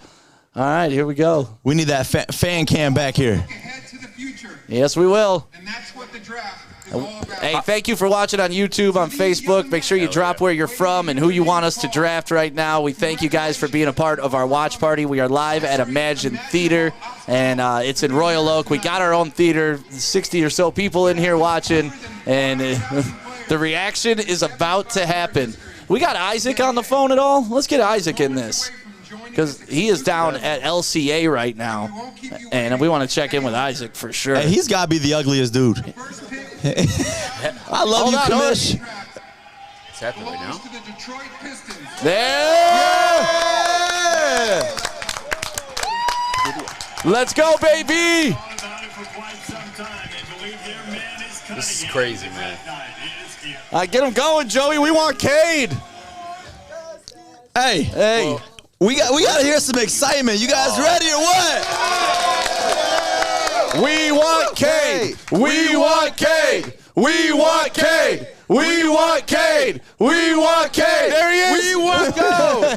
All right, here we go. We need that fan cam back here. Ahead to the future. Yes, we will. And that's what the draft is all about. Hey, thank you for watching on YouTube, on Facebook. Make sure you drop where you're from and who you want us to draft right now. We thank you guys for being a part of our watch party. We are live at Emagine Theatre, and it's in Royal Oak. We got our own theater, 60 or so people in here watching, and the reaction is about to happen. We got Isaac on the phone at all? Let's get Isaac in this, because he is down at LCA right now, and we want to check in with Isaac for sure. Hey, he's got to be the ugliest dude. I love you, Commish. It's happening right now. To the Detroit Pistons. Let's go, baby! This is crazy, man. Get him going, Joey. We want Cade. Hey, we got to hear some excitement. You guys ready or what? We want Cade. We want Cade. We want Cade. We want Cade. We want Cade. There he is. We want go.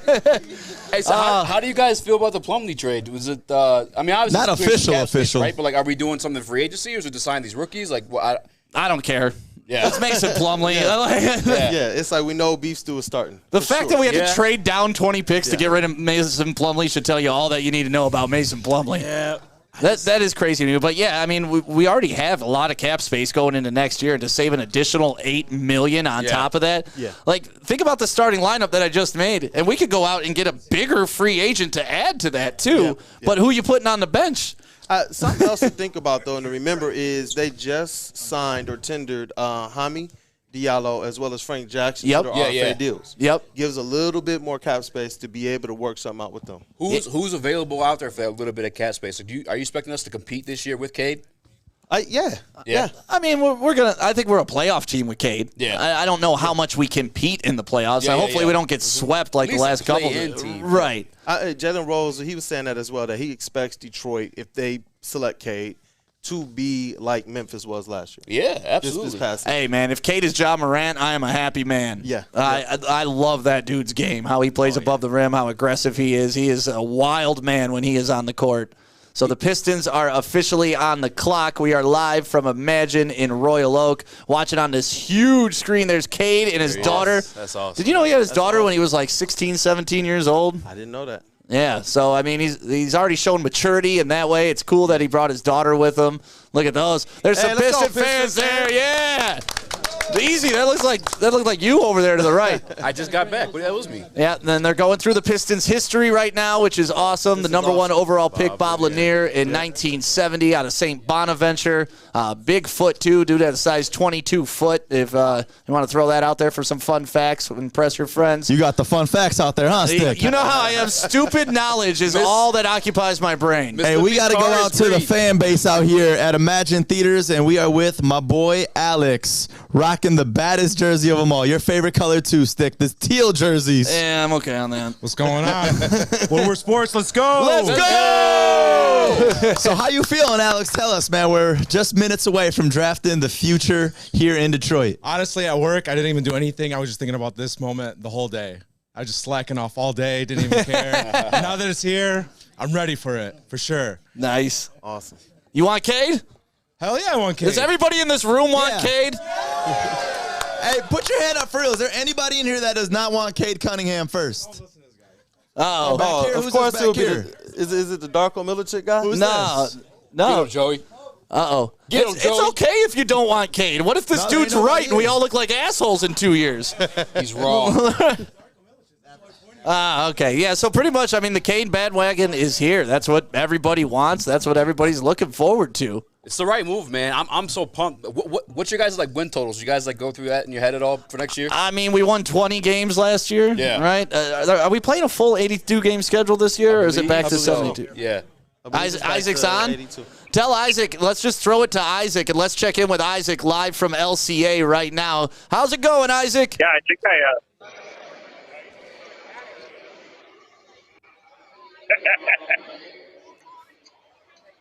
Hey, so how do you guys feel about the Plumlee trade? Was it? Obviously Not official, right? But like, are we doing something free agency, or is it to sign these rookies? Like, I don't care. Yeah. It's Mason Plumlee. It's like we know Beef Stew is starting. The fact that we had to trade down 20 picks to get rid of Mason Plumlee should tell you all that you need to know about Mason Plumlee. Yeah. That is crazy to me. But, yeah, I mean, we already have a lot of cap space going into next year, and to save an additional $8 million on top of that. Yeah. Like, think about the starting lineup that I just made, and we could go out and get a bigger free agent to add to that too. Yeah. But who you putting on the bench? Something else to think about, though, and to remember is they just signed or tendered Hami Diallo as well as Frank Jackson to their RFA deals. Yep. Gives a little bit more cap space to be able to work something out with them. Who's available out there for that little bit of cap space? Are you expecting us to compete this year with Cade? Yeah. I mean, we're gonna. I think we're a playoff team with Cade. Yeah. I don't know how much we compete in the playoffs. Hopefully, we don't get swept like the last couple. Right. Jalen Rose, he was saying that as well, that he expects Detroit, if they select Cade, to be like Memphis was last year. Yeah, absolutely. This past hey, man, if Cade is Ja Morant, I am a happy man. Yeah. I love that dude's game, how he plays above the rim, how aggressive he is. He is a wild man when he is on the court. So the Pistons are officially on the clock. We are live from Emagine in Royal Oak, watching on this huge screen. There's Cade and his daughter. That's awesome. Did you know he had his daughter when he was like 16, 17 years old? I didn't know that. Yeah, so, I mean, he's already shown maturity in that way. It's cool that he brought his daughter with him. Look at those. There's some Piston fans there. Yeah. Easy. That looked like you over there to the right. I just got back. That was me. Yeah, and then they're going through the Pistons' history right now, which is awesome. The number 1 overall pick, Bob Lanier, in 1970 out of St. Bonaventure. Big foot, too. Dude had a size 22 foot. If you want to throw that out there for some fun facts, impress your friends. You got the fun facts out there, huh, Stick? You know how I am. Stupid knowledge is all that occupies my brain. Hey, we got to go out to the fan base out here at Emagine Theaters, and we are with my boy Alex, rocking the baddest jersey of them all. Your favorite color, too, Stick. The teal jerseys. Yeah, I'm okay on that. What's going on? Woodward Sports, let's go. Let's go! So how you feeling, Alex? Tell us, man. We're just minutes away from drafting the future here in Detroit. Honestly, at work, I didn't even do anything. I was just thinking about this moment the whole day. I was just slacking off all day, didn't even care. And now that it's here, I'm ready for it, for sure. Nice. Awesome. You want Cade? Hell yeah, I want Cade. Does everybody in this room want Cade? Hey, put your hand up for real. Is there anybody in here that does not want Cade Cunningham first? Oh, Of course it would be. Is it the Darko Milicic guy? No. Get him, Joey. Uh-oh. Get him, It's Joey. okay if you don't want Cade. What if this dude's right and we all look like assholes in 2 years? He's wrong. Okay. Yeah, so pretty much, I mean, the Cade bandwagon is here. That's what everybody wants. That's what everybody's looking forward to. It's the right move, man. I'm so pumped. What's your guys' like win totals? You guys like go through that in your head at all for next year? I mean, we won 20 games last year, right? Are we playing a full 82-game schedule this year, or is it back to 72? Yeah. Isaac's on? 82. Tell Isaac, let's just throw it to Isaac, and let's check in with Isaac live from LCA right now. How's it going, Isaac? Yeah, I think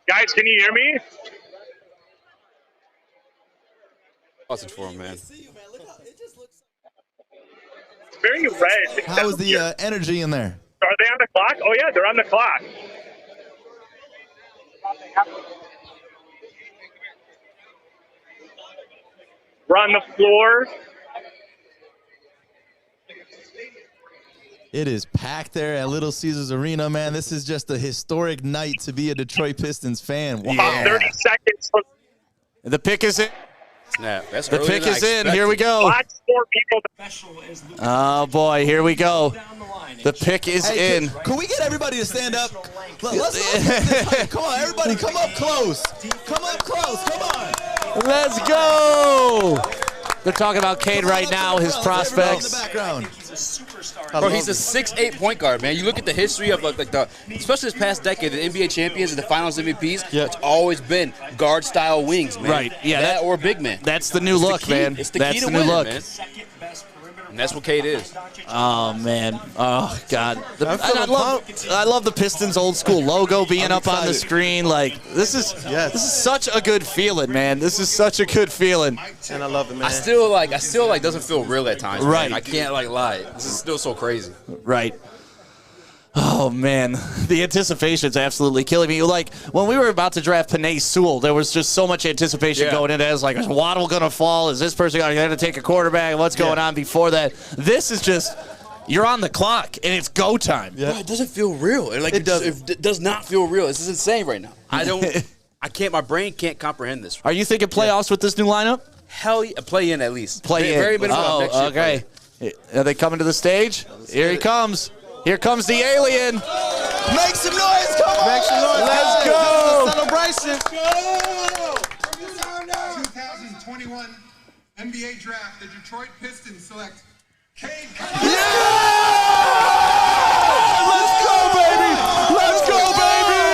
Guys, can you hear me? Message for him, man. It's very red. How is the energy in there? Are they on the clock? Oh, yeah, they're on the clock. We're on the floor. It is packed there at Little Caesars Arena, man. This is just a historic night to be a Detroit Pistons fan. Wow. About 30 seconds. The pick is in. Snap. That's The pick is in. Here we go. Lots more people. Oh, boy. Here we go. The pick is in. Can we get everybody to stand up? Let's come on, everybody, come up close. Come up close. Come on. Let's go. They're talking about Cade right now, his prospects. Bro, he's a 6'8" point guard, man. You look at the history of especially this past decade, the NBA champions and the Finals MVPs. Yeah. It's always been guard-style wings, man. Right. Yeah. That or big man. That's the new look, man. It's the that's key to the new winning, look. man. And that's what Cade is. Oh, man. Oh, God. I love the Pistons old school logo being up on the screen. Like, this is such a good feeling, man. This is such a good feeling. And I love it, man. I still doesn't feel real at times. Right. Man. I can't lie. This is still so crazy. Right. Oh, man. The anticipation's absolutely killing me. Like, when we were about to draft Penei Sewell, there was just so much anticipation going into it. It was like, is Waddle going to fall? Is this person going to take a quarterback? What's going on before that? This is just, you're on the clock, and it's go time. Bro, it doesn't feel real. Like, it does not feel real. This is insane right now. My brain can't comprehend this. Are you thinking playoffs with this new lineup? Hell yeah. Play in at least. Play in. Very minimum next year. Okay. Are they coming to the stage? Here he comes. Here comes the alien. Make some noise, come on. Make some noise. Let's go. Celebration. 2021 NBA Draft, the Detroit Pistons select Cade Cunningham. Let's go, baby. Let's go, baby.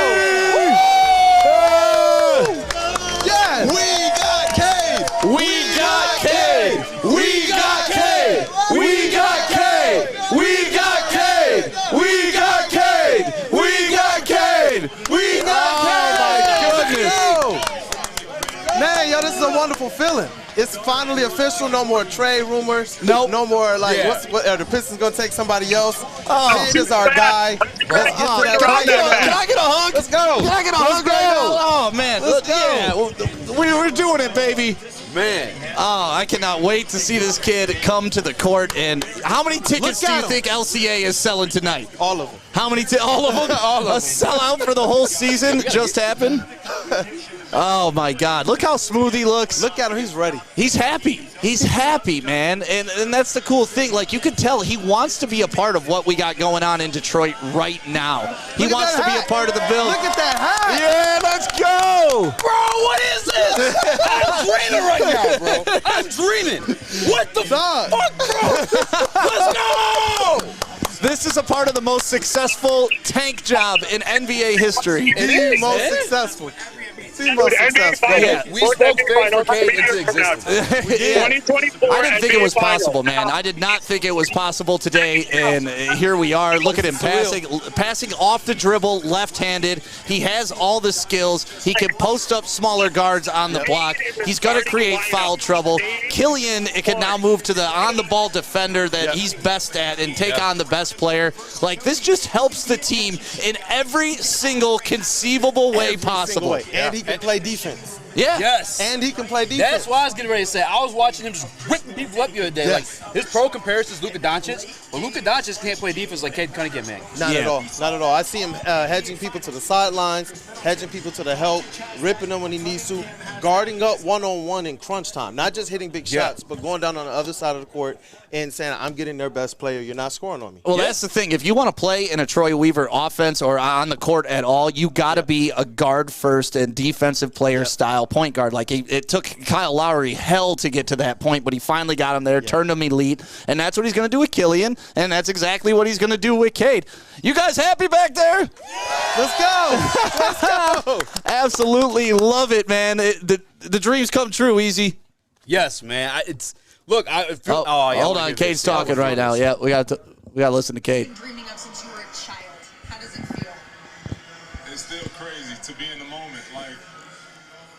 Yeah. We got Cade. We got Cade. We got Cade. We got Cade. We got Cade. We got Cade. We got Cade. We got Cade. Oh, my goodness. Man, yo, this is a wonderful feeling. It's finally official. No more trade rumors. Nope. No more like, what are the Pistons gonna take somebody else? Cade is our guy. Let's get to that. Can I get a hug? Let's go. Can I get a hug right now? Oh, man. Let's go. Yeah, we're doing it, baby. man. Oh, I cannot wait to see this kid come to the court. And how many tickets do you think LCA is selling tonight? All of them. How many? All of them? All of them. A sellout for the whole season just happened? Oh, my God. Look how smooth he looks. Look at him. He's ready. He's happy. He's happy, man. And that's the cool thing. Like, you can tell he wants to be a part of what we got going on in Detroit right now. He wants to be a part of the build. Look at that hat. Yeah, let's go. Bro, what is this? I'm dreaming right now, bro. I'm dreaming. What the fuck, bro? Let's go. This is a part of the most successful tank job in NBA history. The most successful. The most successful. Yeah. We spoke faith for Cade into existence. Yeah. 2024 I didn't think it was NBA Finals. possible, man. I did not think it was possible today, and here we are. Look at him passing off the dribble, left-handed. He has all the skills. He can post up smaller guards on the block. He's going to create foul trouble. Killian, it can now move to the on-the-ball defender that he's best at and take on the best player. Like, this just helps the team in every single conceivable way possible. And he can play defense. Yeah. Yes. And he can play defense. That's why I was getting ready to say. I was watching him just ripping people up the other day. Yes. Like, his pro comparisons, Luka Doncic, but Luka Doncic can't play defense like Cade Cunningham, man. Not at all. Not at all. I see him hedging people to the sidelines, hedging people to the help, ripping them when he needs to, guarding up one-on-one in crunch time. Not just hitting big shots, but going down on the other side of the court and saying, I'm getting their best player. You're not scoring on me. Well, that's the thing. If you want to play in a Troy Weaver offense or on the court at all, you got to be a guard first and defensive player style point guard. Like, it took Kyle Lowry hell to get to that point, but he finally got him there, turned him elite, and that's what he's going to do with Killian, and that's exactly what he's going to do with Cade. You guys happy back there? Let's go. Let's go. Absolutely love it, man. The dreams come true, Easy. Yes, man. Look. Hold on, Cade's talking right now. Yeah, we got to listen to Cade. Dreaming of since you were a child. How does it feel? It's still crazy to be in the moment. Like,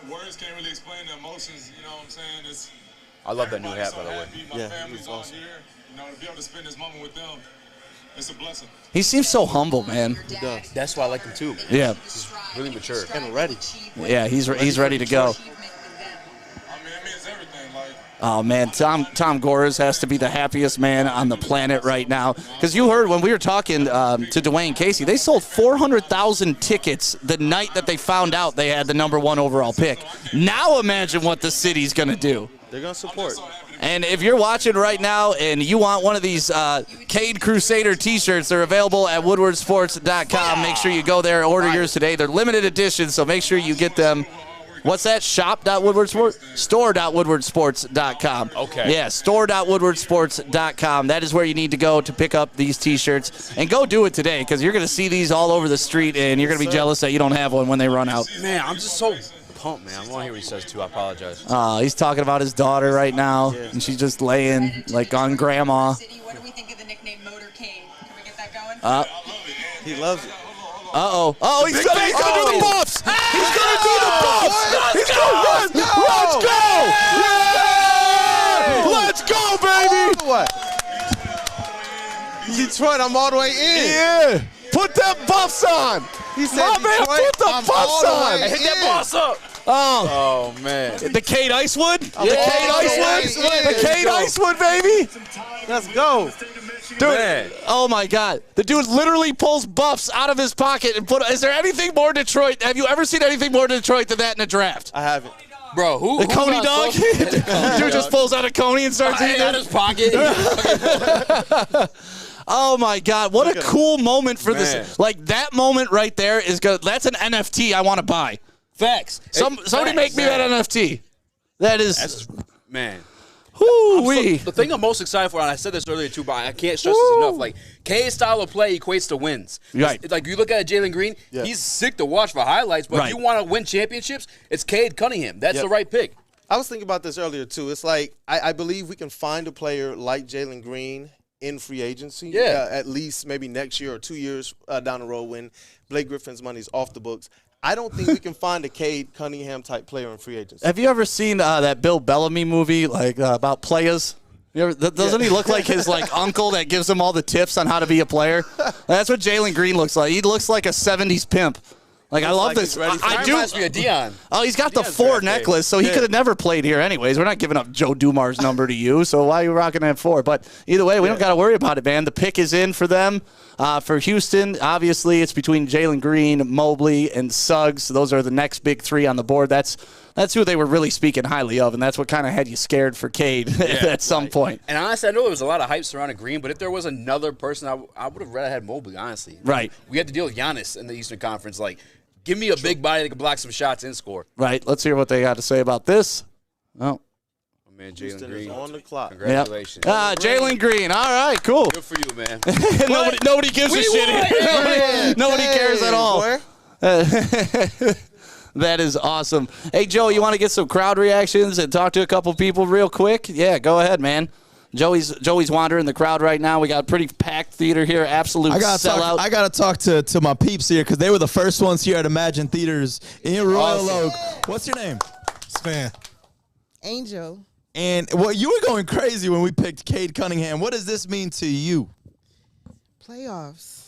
words can't really explain the emotions. You know what I'm saying? I love that new hat, by the way. My family's all here. You know, to be able to spend this moment with them, it's a blessing. He seems so humble, man. He does. That's why I like him too. Yeah. He's really mature. And ready. Yeah, he's ready to go. It means everything. Like, Oh, man, Tom Gores has to be the happiest man on the planet right now. Because you heard when we were talking to Dwayne Casey, they sold 400,000 tickets the night that they found out they had the #1 overall pick. Now imagine what the city's going to do. They're going to support. And if you're watching right now and you want one of these Cade Crusader t-shirts, they're available at woodwardsports.com. Make sure you go there and order yours today. They're limited edition, so make sure you get them. What's that? Shop.woodwardsports? Store.woodwardsports.com. Okay. Yeah, store.woodwardsports.com. That is where you need to go to pick up these T-shirts. And go do it today because you're going to see these all over the street, and you're going to be jealous that you don't have one when they run out. Man, I'm just so pumped, man. I want to hear what he says, too. I apologize. He's talking about his daughter right now, and she's just laying like on grandma. What do we think of the nickname Motorcade? Can we get that going? He loves it. Uh-oh. Oh, he's going to do the buffs. He's going to do the buffs. He's going to run. Let's go. Let's go, baby. What? Detroit, I'm all the way in. Yeah. Put them buffs on. He said, my man, Detroit, put the I'm buffs all the on. way Hit that in. boss up. Oh, man. The Cade Icewood? Yeah. The Cade Icewood? The Cade Icewood, baby? Let's go. Dude, Man. oh my God. The dude literally pulls buffs out of his pocket and is there anything more Detroit? Have you ever seen anything more Detroit than that in a draft? I haven't. Bro, who? The Coney dog? Dude just pulls out a Coney and starts eating out it. of his pocket. Oh my God, what a cool moment for Man. this. Like that moment right there is good. That's an NFT I want to buy. Facts. Somebody make me that NFT. That's man. Whoo-wee. The thing I'm most excited for, and I said this earlier too, but I can't stress this enough. Like Cade's style of play equates to wins. Right. It's like you look at Jalen Green, he's sick to watch for highlights. But if you want to win championships, it's Cade Cunningham. That's the right pick. I was thinking about this earlier too. It's like I believe we can find a player like Jalen Green in free agency. Yeah. At least maybe next year or 2 years down the road when Blake Griffin's money's off the books. I don't think we can find a Cade Cunningham type player in free agency. Have you ever seen that Bill Bellamy movie like about players? Doesn't he look like his uncle that gives him all the tips on how to be a player? That's what Jalen Green looks like. He looks like a 70s pimp. Like, I love like this. he's ready for I it. do. Reminds me of Dion. Oh, he's got the Dion's 4 draft day. necklace, so he could have never played here anyways. We're not giving up Joe Dumar's number to you, so why are you rocking that 4? But either way, we don't got to worry about it, man. The pick is in for them. For Houston, obviously, it's between Jalen Green, Mobley, and Suggs. Those are the next big 3 on the board. That's who they were really speaking highly of, and that's what kind of had you scared for Cade at some point. And honestly, I know there was a lot of hype surrounding Green, but if there was another person, I would have rather had Mobley, honestly. Right. We had to deal with Giannis in the Eastern Conference. Like, give me a big body that can block some shots and score. Right. Let's hear what they got to say about this. Oh. My man, Jalen Houston is Green. on the clock. Congratulations. Jalen Green. All right, cool. Good for you, man. nobody gives a shit. Nobody cares at all. That is awesome. Hey, Joe, you want to get some crowd reactions and talk to a couple people real quick? Yeah, go ahead, man. Joey's wandering the crowd right now. We got a pretty packed theater here. Absolute sellout. I gotta talk to my peeps here because they were the first ones here at Emagine Theaters in Royal Oak. What's your name? Span. Angel. And you were going crazy when we picked Cade Cunningham. What does this mean to you? Playoffs.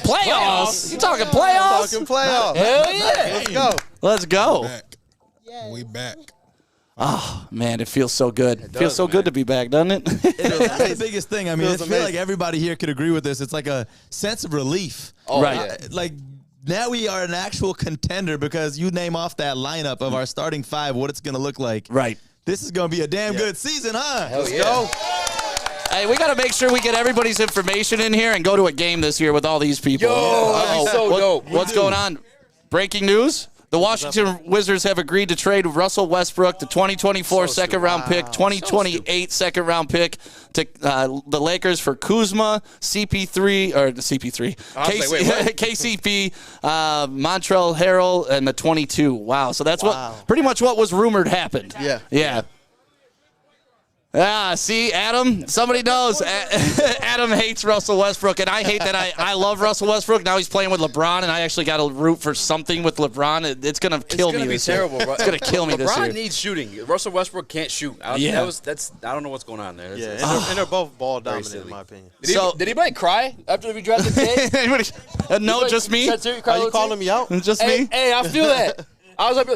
Playoffs? You talking playoffs? Talking playoffs. Hell yeah. Let's go. Let's go. We back. Oh, man, it feels so good. It feels so good to be back, doesn't it? That's the biggest thing. I mean, I Feels feel like amazing. everybody here could agree with this. It's like a sense of relief. Oh, Right. yeah. Like, now we are an actual contender because you name off that lineup of our starting 5, what it's going to look like. Right. This is going to be a damn good season, huh? Hell yeah. Go. Hey, we got to make sure we get everybody's information in here and go to a game this year with all these people. Yo, that'd be so dope. What's going on? Breaking news? The Washington Wizards have agreed to trade Russell Westbrook, the 2024 second-round pick, 2028 second-round pick, to the Lakers for Kuzma, KCP, Montrezl Harrell, and the 22. Wow. So that's what pretty much what was rumored happened. Yeah. See, Adam, somebody knows. Adam hates Russell Westbrook, and I hate that I love Russell Westbrook. Now he's playing with LeBron, and I actually got to root for something with LeBron. It's going to kill me this year. It's going to be terrible. It's going to kill me this year. LeBron needs shooting. Russell Westbrook can't shoot. I don't know what's going on there. And they're both ball dominant, in my opinion. Did anybody cry after we drafted Cade? No, just me. Are you calling me out? Just me. Hey, I feel that. I was like,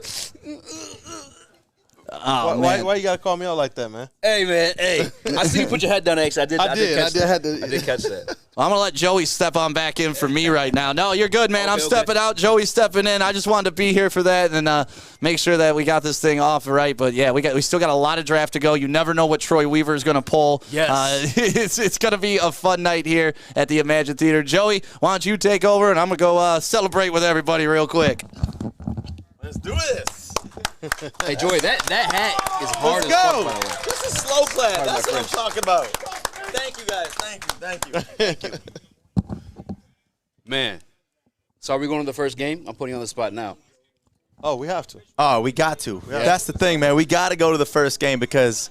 Oh, man. Why you gotta call me out like that, man? Hey, man. Hey, I see you put your head down. Actually, I did catch that. I'm going to let Joey step on back in for me right now. No, you're good, man. I'm stepping out. Joey's stepping in. I just wanted to be here for that and make sure that we got this thing off right. But, yeah, we still got a lot of draft to go. You never know what Troy Weaver is going to pull. Yes. It's going to be a fun night here at the Emagine Theater. Joey, why don't you take over, and I'm going to go celebrate with everybody real quick. Let's do this. Hey, Joey, that hat is hard Let's as go. fuck, by the way. This is slow class. That's what I'm talking about. Thank you, guys. Thank you. Man. So are we going to the first game? I'm putting you on the spot now. Oh, we have to. Oh, we got to. That's the thing, man. We got to go to the first game because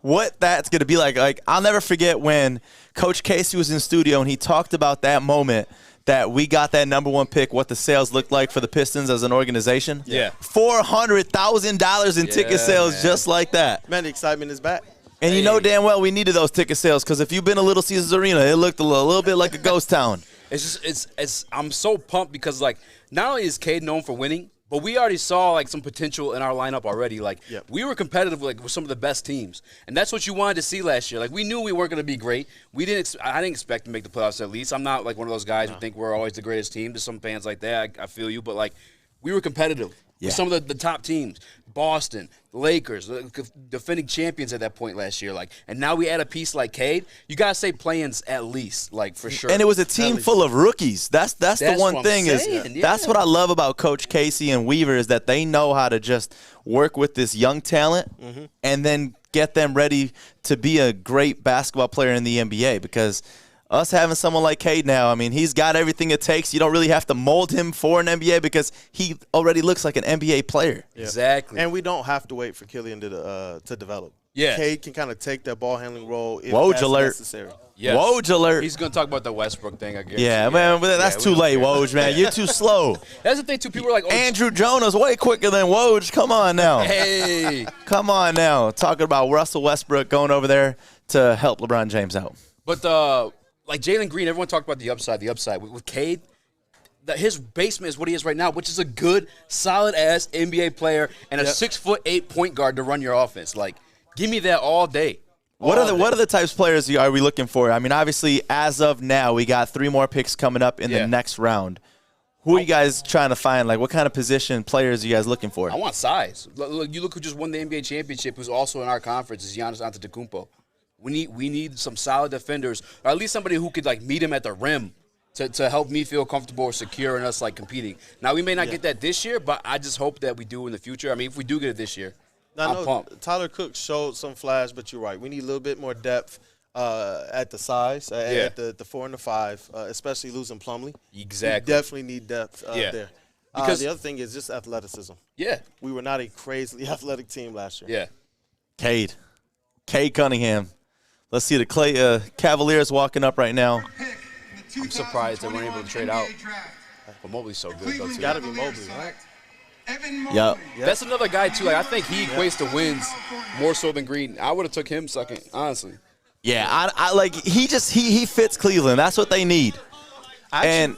what that's going to be like, I'll never forget when Coach Casey was in studio and he talked about that moment that we got that #1 pick, what the sales looked like for the Pistons as an organization. Yeah. $400,000 in ticket sales just like that. Man, the excitement is back. And you know damn well we needed those ticket sales because if you've been to Little Caesars Arena, it looked a little bit like a ghost town. I'm so pumped because, like, not only is Cade known for winning, but we already saw, like, some potential in our lineup already. Like, we were competitive with some of the best teams. And that's what you wanted to see last year. Like, we knew we weren't going to be great. I didn't expect to make the playoffs at least. I'm not, like, one of those guys who think we're always the greatest team. To some fans like that, I feel you. But, like, we were competitive with some of the top teams. Boston, the Lakers, the defending champions at that point last year. Like, and now we add a piece like Cade. You got to say play-ins at least, like, for sure. And it was a team full of rookies. That's the one thing that's what I love about Coach Casey and Weaver is that they know how to just work with this young talent and then get them ready to be a great basketball player in the NBA because us having someone like Cade now, I mean, he's got everything it takes. You don't really have to mold him for an NBA because he already looks like an NBA player. Yeah. Exactly. And we don't have to wait for Killian to develop. Yeah. Cade can kind of take that ball handling role if Woj that's alert. necessary. Yes. Woj alert. He's going to talk about the Westbrook thing, I guess. Yeah, man, but that's too late, Woj, man. You're too slow. That's the thing, too. People are like, oh, Andrew Jonas way quicker than Woj. Come on now. Hey. Come on now. Talking about Russell Westbrook going over there to help LeBron James out. But like Jalen Green, everyone talked about the upside. With Cade, that his basement is what he is right now, which is a good, solid-ass NBA player and a 6'8" point guard to run your offense. Like, give me that all day. What are the types of players are we looking for? I mean, obviously, as of now, we got 3 more picks coming up in the next round. Who are you guys trying to find? Like, what kind of position players are you guys looking for? I want size. Look, you look who just won the NBA championship, who's also in our conference, is Giannis Antetokounmpo. We need some solid defenders, or at least somebody who could like meet him at the rim to help me feel comfortable or secure in us like competing. Now we may not get that this year, but I just hope that we do in the future. I mean, if we do get it this year, I'm pumped. Tyler Cook showed some flash, but you're right. We need a little bit more depth at the size, at the 4 and the 5, especially losing Plumlee. Exactly. We definitely need depth there. Because the other thing is just athleticism. Yeah. We were not a crazily athletic team last year. Yeah. Cade Cunningham. Let's see the Cavaliers walking up right now. I'm surprised they weren't able to trade out. But Mobley's so good, though, too. It's got to be Mobley, right? Yep. That's another guy, too. Like, I think he equates to wins more so than Green. I would have took him second, honestly. Yeah, I like he fits Cleveland. That's what they need. And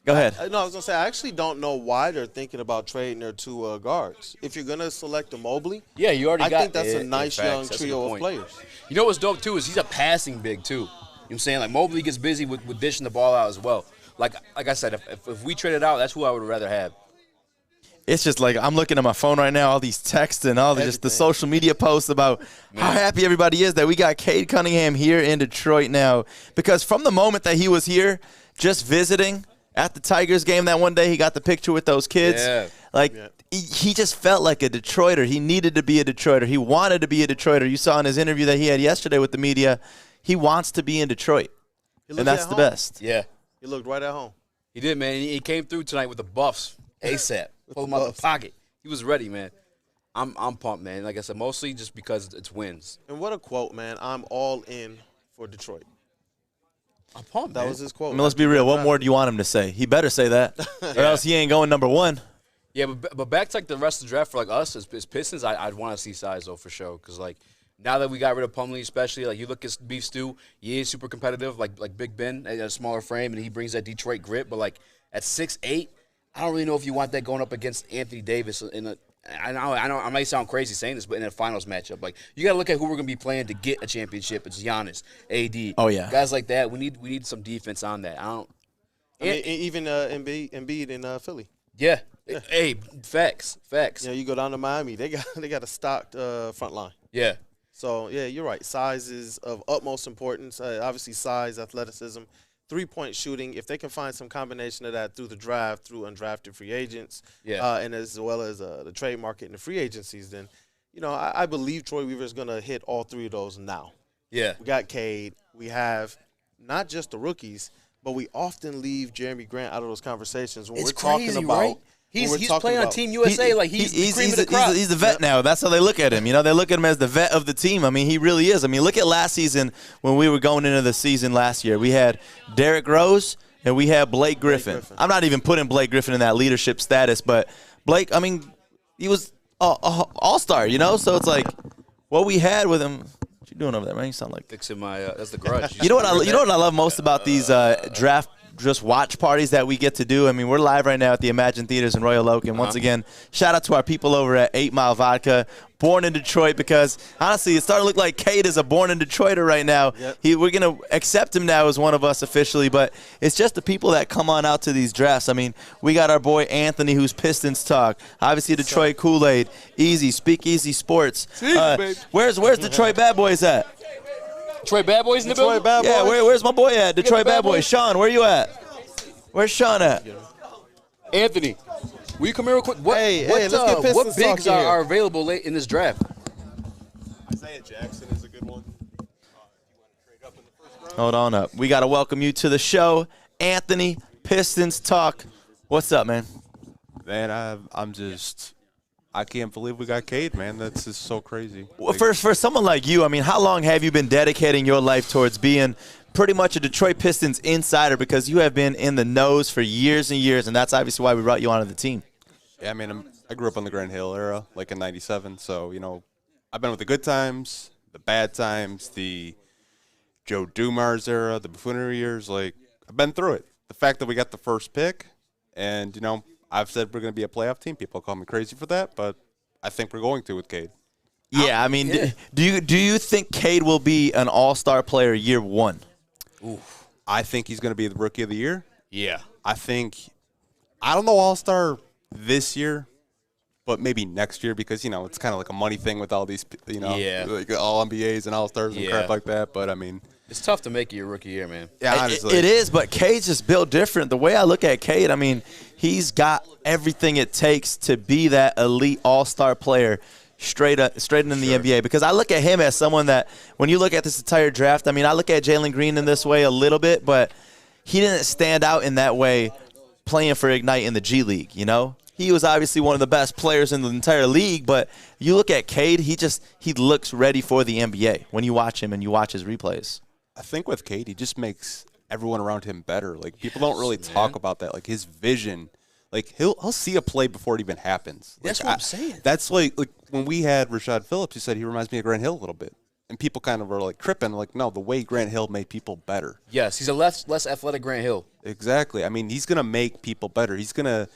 go ahead. I was going to say, I actually don't know why they're thinking about trading their 2 guards. If you're going to select a Mobley, yeah, you already I got think that's a nice young trio of players. You know what's dope, too, is he's a passing big, too. You know what I'm saying? Like, Mobley gets busy with dishing the ball out as well. Like I said, if we traded out, that's who I would rather have. It's just like I'm looking at my phone right now, all these texts and all just the social media posts about how happy everybody is that we got Cade Cunningham here in Detroit now. Because from the moment that he was here, just visiting at the Tigers game that one day, he got the picture with those kids. Yeah. Like, he just felt like a Detroiter. He needed to be a Detroiter. He wanted to be a Detroiter. You saw in his interview that he had yesterday with the media, he wants to be in Detroit. And that's the best. Yeah. He looked right at home. He did, man. He came through tonight with the buffs ASAP. Pull him out of the pocket. He was ready, man. I'm pumped, man. Like I said, mostly just because it's wins. And what a quote, man. I'm all in for Detroit. I'm pumped, That was his quote. I mean, let's be real. What more do you want him to say? He better say that, or else he ain't going number 1. Yeah, but back to like the rest of the draft for like us as Pistons, I'd want to see size though for sure. Because like now that we got rid of Plumlee, especially like you look at Beef Stew, he is super competitive. Like Big Ben at a smaller frame, and he brings that Detroit grit. But like at 6'8", I don't really know if you want that going up against Anthony Davis in a. I know I might sound crazy saying this, but in a finals matchup, like you got to look at who we're gonna be playing to get a championship. It's Giannis, AD. Oh yeah, guys like that. We need some defense on that. I mean, even Embiid in Philly. Yeah. Hey, facts. Yeah, you go down to Miami, they got a stocked front line. Yeah. So yeah, you're right. Size is of utmost importance. Obviously, size, athleticism. 3-point shooting, if they can find some combination of that through the draft, through undrafted free agents, and as well as the trade market and the free agencies, then, I believe Troy Weaver is going to hit all 3 of those now. Yeah. We got Cade. We have not just the rookies, but we often leave Jeremy Grant out of those conversations when we're talking about. Right? He's playing on Team USA like he's the cream of the crop. He's the vet now. That's how they look at him. They look at him as the vet of the team. I mean, he really is. I mean, look at last season when we were going into the season last year. We had Derrick Rose and we had Blake Griffin. I'm not even putting Blake Griffin in that leadership status, but Blake, I mean, he was all-star, So it's like what we had with him. What you doing over there, man? You sound like fixing my. That's the grudge. You know what I love most about these draft just watch parties that we get to do. I mean, we're live right now at the Emagine Theaters in Royal Oak. And once again, shout out to our people over at 8 Mile Vodka, born in Detroit, because honestly, it's starting to look like Cade is a born in Detroiter right now. Yep. We're going to accept him now as one of us officially, but it's just the people that come on out to these drafts. I mean, we got our boy Anthony, who's Pistons Talk. Obviously, Detroit Kool-Aid, Easy, Speak Easy Sports. Where's Detroit Bad Boys at? Detroit Bad Boys in the building? Bad Boys. Yeah, where's my boy at? Detroit Bad Boys. Sean, where you at? Where's Sean at? Anthony, will you come here real quick? What Pistons bigs talk here. are available late in this draft? Isaiah Jackson is a good one. Hold on up. We got to welcome you to the show. Anthony, Pistons Talk. What's up, man? Man, I can't believe we got Cade, man. That's just so crazy. Well, for someone like you, I mean, how long have you been dedicating your life towards being pretty much a Detroit Pistons insider, because you have been in the nose for years and years, and that's obviously why we brought you onto the team? Yeah, I mean, I grew up on the Grand Hill era, like in '97. So, I've been with the good times, the bad times, the Joe Dumars era, the buffoonery years. Like, I've been through it. the fact that we got the first pick, and, you know, I've said we're going to be a playoff team. People call me crazy for that, but I think we're going to with Cade. Yeah, I mean, do you think Cade will be an all-star player year one? Oof. I think he's going to be the rookie of the year. Yeah. I don't know all-star this year, but maybe next year because, you know, it's kind of like a money thing with all these, you know, like all NBAs and all-stars and crap like that. But, I mean. It's tough to make it your rookie year, man. Yeah, honestly. It is, but Cade's just built different. The way I look at Cade, I mean, he's got everything it takes to be that elite all-star player straight in the NBA. Because I look at him as someone that, when you look at this entire draft, I mean, I look at Jalen Green in this way a little bit, but he didn't stand out in that way playing for Ignite in the G League, you know? He was obviously one of the best players in the entire league, but you look at Cade, he looks ready for the NBA when you watch him and you watch his replays. I think with Cade, he just makes everyone around him better. Like, people don't really talk about that. Like, his vision, like, he'll see a play before it even happens. That's like, what I'm saying. That's like when we had Rashad Phillips, he said he reminds me of Grant Hill a little bit. And people kind of were, like, tripping. Like, no, the way Grant Hill made people better. Yes, he's a less athletic Grant Hill. Exactly. I mean, he's going to make people better. He's going to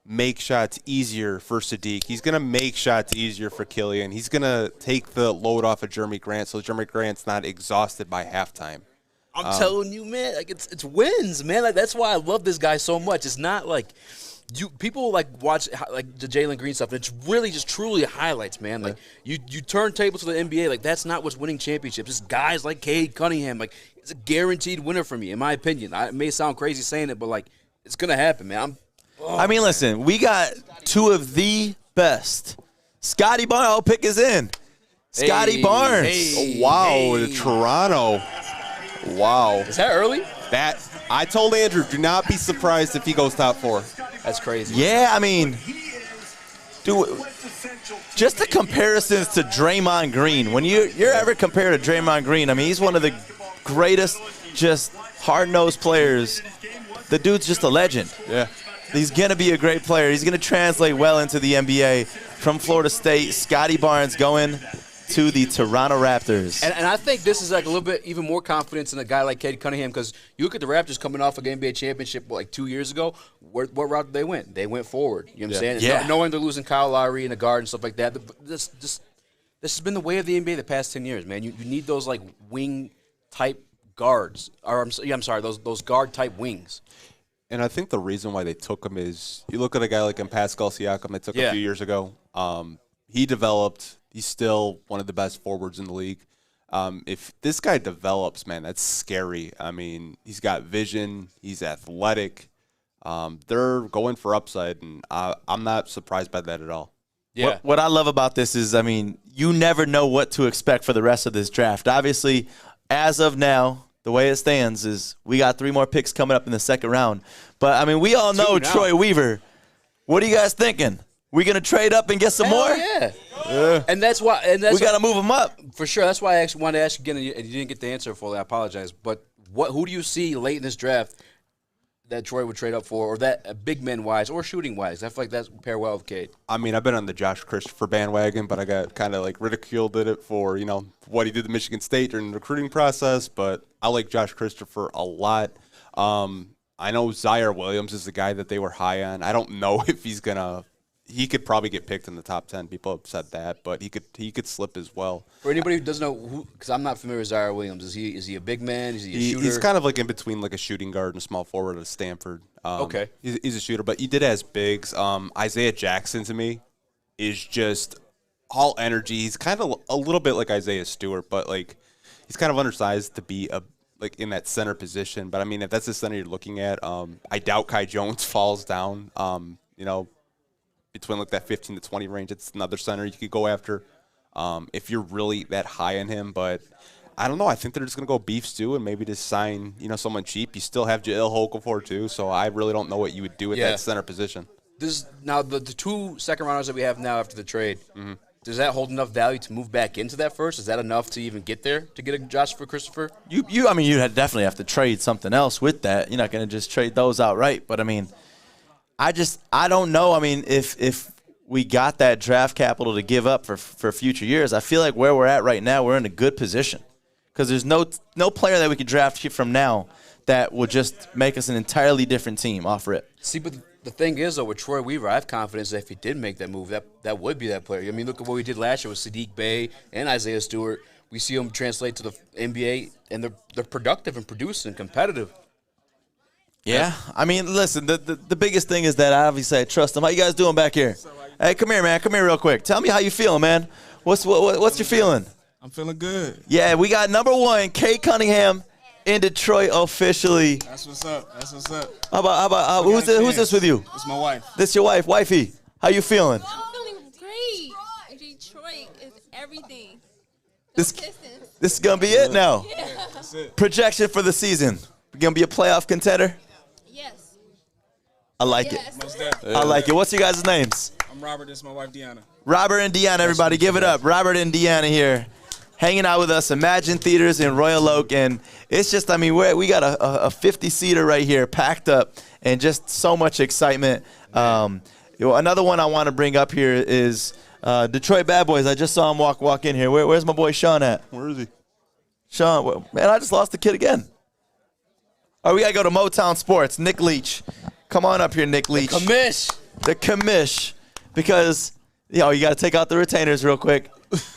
make shots easier for Sadiq. He's going to make shots easier for Killian. He's going to take the load off of Jeremy Grant so Jeremy Grant's not exhausted by halftime. I'm telling you, man, like it's wins, man. Like that's why I love this guy so much. It's not like people like watch like the Jalen Green stuff. And it's really just truly highlights, man. Like you turn tables to the NBA. Like that's not what's winning championships. It's guys like Cade Cunningham. Like it's a guaranteed winner for me, in my opinion. It may sound crazy saying it, but like it's gonna happen, man. I mean, listen, we got two of the best. Scotty Barnes, I'll pick is in. Scotty Barnes. Oh, wow, Toronto. Wow. Is that early? I told Andrew, do not be surprised if he goes top 4. That's crazy. Yeah, I mean, dude, just the comparisons to Draymond Green. When you're ever compared to Draymond Green, I mean, he's one of the greatest just hard-nosed players. The dude's just a legend. Yeah. He's going to be a great player. He's going to translate well into the NBA. From Florida State, Scotty Barnes going to the Toronto Raptors. And I think this is like a little bit even more confidence in a guy like Cade Cunningham because you look at the Raptors coming off an NBA championship like 2 years ago. What route did they win? They went forward. You know what I'm saying? Yeah. Knowing they're losing Kyle Lowry in the guard and stuff like that. This has been the way of the NBA the past 10 years, man. You need those like wing type guards. Or I'm sorry, those guard type wings. And I think the reason why they took him is you look at a guy like Pascal Siakam they took a few years ago. He developed. He's still one of the best forwards in the league. If this guy develops, man, that's scary. I mean, he's got vision. He's athletic. They're going for upside, and I'm not surprised by that at all. Yeah. What I love about this is, I mean, you never know what to expect for the rest of this draft. Obviously, as of now, the way it stands is we got 3 more picks coming up in the second round. But, I mean, we all know Troy Weaver. What are you guys thinking? We going to trade up and get some more? Yeah. And that's why. We got to move them up. For sure. That's why I actually wanted to ask you again, and you didn't get the answer fully. I apologize. But who do you see late in this draft that Troy would trade up for, or that big men-wise or shooting-wise? I feel like that's pair well with Cade. I mean, I've been on the Josh Christopher bandwagon, but I got kind of like ridiculed at it for, what he did at Michigan State during the recruiting process. But I like Josh Christopher a lot. I know Zaire Williams is the guy that they were high on. I don't know if he's going to – he could probably get picked in the top 10. People have said that, but he could slip as well. For anybody who doesn't know, because I'm not familiar with Zaire Williams, is he a big man? Is he a shooter? He's kind of like in between like a shooting guard and a small forward at Stanford. Okay. He's a shooter, but he did has bigs. Isaiah Jackson to me is just all energy. He's kind of a little bit like Isaiah Stewart, but like he's kind of undersized to be like in that center position. But I mean, if that's the center you're looking at, I doubt Kai Jones falls down. Between like that 15 to 20 range, it's another center you could go after if you're really that high on him. But I don't know. I think they're just going to go beef stew and maybe just sign someone cheap. You still have Jael Okafor too, so I really don't know what you would do at that center position. Now the 2 second rounders that we have now after the trade, does that hold enough value to move back into that first? Is that enough to even get there to get a Josh for Christopher? You definitely have to trade something else with that. You're not going to just trade those outright. But I mean, I don't know. I mean, if we got that draft capital to give up for future years, I feel like where we're at right now, we're in a good position because there's no player that we could draft from now that will just make us an entirely different team off rip. See, but the thing is, though, with Troy Weaver, I have confidence that if he did make that move, that would be that player. I mean, look at what we did last year with Sadiq Bey and Isaiah Stewart. We see them translate to the NBA, and they're productive and producing, competitive. Yeah, I mean, listen, the biggest thing is that obviously I trust them. How you guys doing back here? Hey, come here, man. Come here real quick. Tell me how you feeling, man. What's your feeling? I'm feeling good. Yeah, we got number 1, Cade Cunningham in Detroit officially. That's what's up. That's what's up. How about who's this with you? It's my wife. This your wife, wifey. How you feeling? I'm feeling great. Detroit is everything. This is gonna be it now. Yeah. That's it. Projection for the season. We're gonna be a playoff contender. Yes. I like it. Most definitely. I like it. What's your guys' names? I'm Robert. This is my wife, Deanna. Robert and Deanna, everybody, give it up. Robert and Deanna here, hanging out with us. Emagine Theaters in Royal Oak, and it's just, I mean, we got a 50-seater right here, packed up, and just so much excitement. Another one I want to bring up here is Detroit Bad Boys. I just saw him walk in here. Where's my boy Sean at? Where is he? Sean, man, I just lost the kid again. All right, we got to go to Motown Sports. Nick Leach. Come on up here, Nick Leach. The commish. Because, you got to take out the retainers real quick.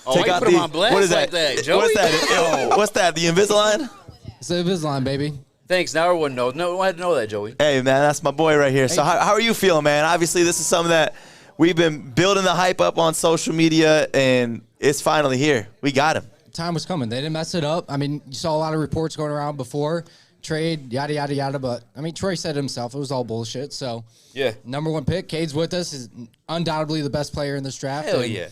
Oh, take you out put him on blast what is like that, Joey? What's that? What's that, the Invisalign? It's the Invisalign, baby. Thanks. Now everyone knows. No, I had to know that, Joey. Hey, man, that's my boy right here. So how are you feeling, man? Obviously, this is something that we've been building the hype up on social media, and it's finally here. We got him. Time was coming. They didn't mess it up. I mean, you saw a lot of reports going around before. Trade, yada, yada, yada. But, I mean, Troy said it himself. It was all bullshit. So, yeah. Number 1 pick. Cade's with us. Is undoubtedly the best player in this draft. Hell yeah.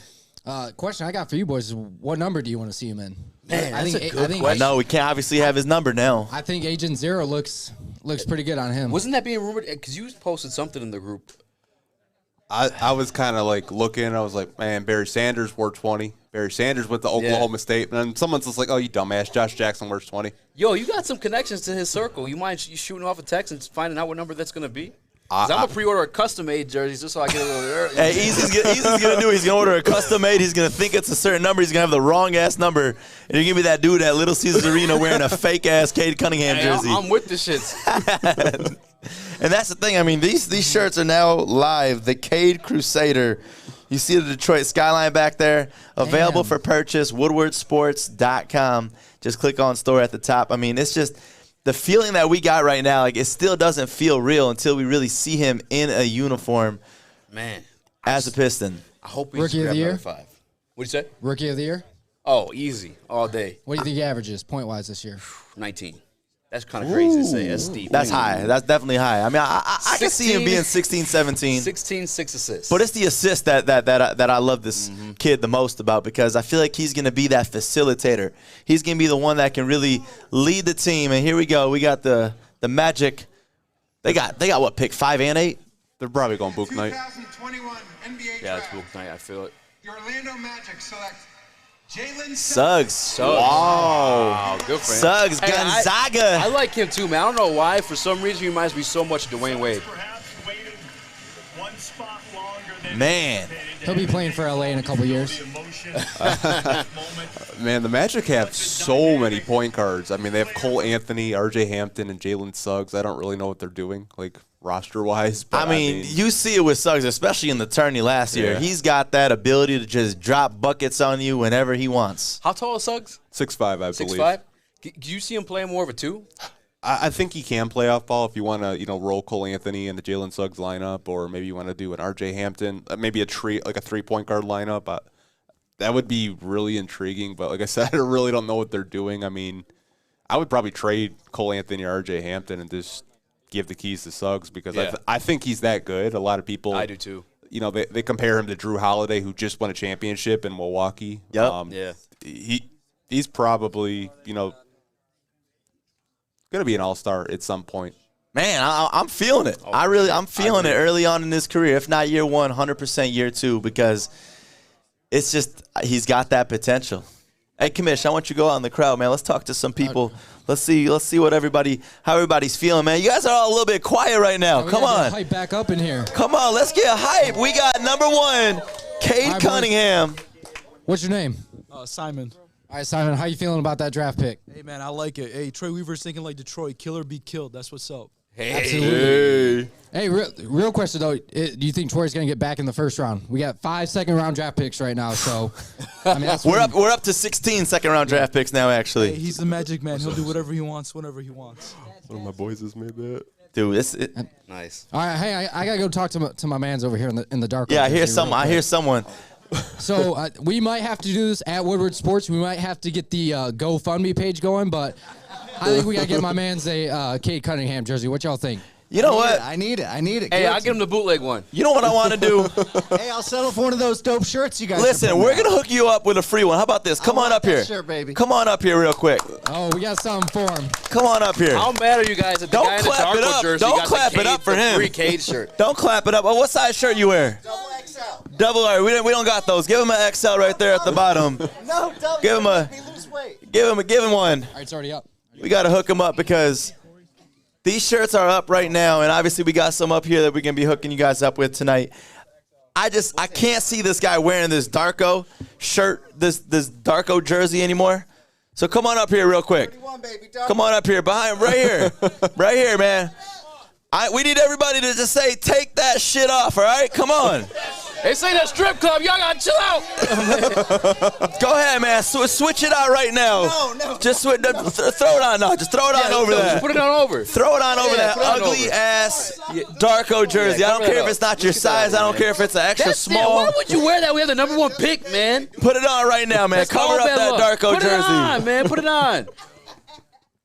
Question I got for you boys is, what number do you want to see him in? Man, that's a good question. No, we can't obviously have his number now. I think Agent Zero looks pretty good on him. Wasn't that being rumored? Because you posted something in the group. I was kind of like looking. I was like, man, Barry Sanders wore 20. Barry Sanders went to Oklahoma State. And then someone's just like, oh, you dumbass. Josh Jackson wears 20. Yo, you got some connections to his circle. You mind shooting off a text and finding out what number that's going to be? Because I'm going to pre-order a custom-made jersey just so I get a little early. Hey, Easy's going to do. He's going to order a custom-made. He's going to think it's a certain number. He's going to have the wrong-ass number. And you're going to be that dude at Little Caesars Arena wearing a fake-ass Cade Cunningham jersey. I'm with the shits. And that's the thing. I mean, these shirts are now live. The Cade Crusader. You see the Detroit skyline back there. Available for purchase, woodwardsports.com. Just click on store at the top. I mean, it's just the feeling that we got right now. Like, it still doesn't feel real until we really see him in a uniform. Man. As a Piston. I hope he's Rookie of the year? 5. What'd you say? Rookie of the year? Oh, easy. All day. What do you think he averages point-wise this year? 19. That's kind of crazy to say. That's steep. That's high. That's definitely high. I mean, I can see him being 16, 17. 16, 6 assists. But it's the assist that I love this kid the most about, because I feel like he's going to be that facilitator. He's going to be the one that can really lead the team. And here we go. We got the Magic. They got what, pick 5 and 8? They're probably going Book night. 2021 NBA Yeah, it's Draft. Book night. I feel it. The Orlando Magic select Jalen Suggs. Wow, good for him. Suggs, Hey, Gonzaga. I like him too, man. I don't know why. For some reason, he reminds me so much of Dwayne Wade. Man. He'll be playing for LA in a couple years. Man, the Magic have so many point guards. I mean, they have Cole Anthony, R.J. Hampton, and Jalen Suggs. I don't really know what they're doing, like, roster-wise. But I mean, you see it with Suggs, especially in the tourney last year. Yeah. He's got that ability to just drop buckets on you whenever he wants. How tall is Suggs? 6'5", I believe. 6'5"? Do you see him playing more of a 2? I think he can play off ball if you want to, roll Cole Anthony in the Jalen Suggs lineup, or maybe you want to do an R.J. Hampton, maybe a 3-point guard lineup. That would be really intriguing. But like I said, I really don't know what they're doing. I mean, I would probably trade Cole Anthony or R.J. Hampton and just give the keys to Suggs, because I think he's that good. A lot of people, I do too. They compare him to Drew Holiday, who just won a championship in Milwaukee. Yep. Yeah. He's probably, going to be an all-star at some point. Man, I'm feeling it. I'm feeling it early on in his career. If not year 1, 100% year 2, because it's just he's got that potential. Hey, Commish, I want you to go out in the crowd, man. Let's talk to some people. Let's see what how everybody's feeling, man. You guys are all a little bit quiet right now. Come on. Hype back up in here. Come on, let's get hype. We got number 1, Cade Cunningham. What's your name? Simon. All right, Simon, how you feeling about that draft pick? Hey, man, I like it. Hey, Troy Weaver's thinking like Detroit. Kill or be killed. That's what's up. Absolutely. Hey, real question, though. Do you think Troy's going to get back in the first round? We got 5 second-round draft picks right now, so I mean, we're up to 16 second-round draft picks now, actually. Hey, he's the magic man. He'll do whatever he wants, whenever he wants. One of my boys has made that. Dude, nice. All right, hey, I got to go talk to my mans over here in the dark. Yeah, I hear someone. So we might have to do this at Woodward Sports. We might have to get the GoFundMe page going, but I think we got to get my man's a Cade Cunningham jersey. What y'all think? You know what? I need it. Hey, I'll get him the bootleg one. You know what I want to do? Hey, I'll settle for one of those dope shirts you guys. Listen, we're going to hook you up with a free one. How about this? Come on up here. Sure, baby. Come on up here real quick. Oh, we got something for him. Come on up here. How mad are you guys at the guy in the Darko jersey? Don't clap it up for him. Free Cade shirt. Don't clap it up. Oh, what size shirt you wear? Double XL. Double R. We don't got those. Give him an XL right there at the bottom. No, double. Give him a. Lose weight. Give him one. All right, it's already up. We got to hook him up because these shirts are up right now, and obviously we got some up here that we're going to be hooking you guys up with tonight. I can't see this guy wearing this Darko shirt, this Darko jersey anymore. So come on up here real quick. Come on up here, right here, man. We need everybody to just say, take that shit off, all right? Come on. They say that strip club. Y'all got to chill out. Go ahead, man. Switch it out right now. No. Just throw it on. No, just throw it on over there. Put it on over. Throw it on over that ugly-ass Darko jersey. I don't care if it's not your size. I don't care if it's an extra small. Why would you wear that? We have the #1 pick, man. Put it on right now, man. Cover up that Darko jersey. Put it on, man. Put it on.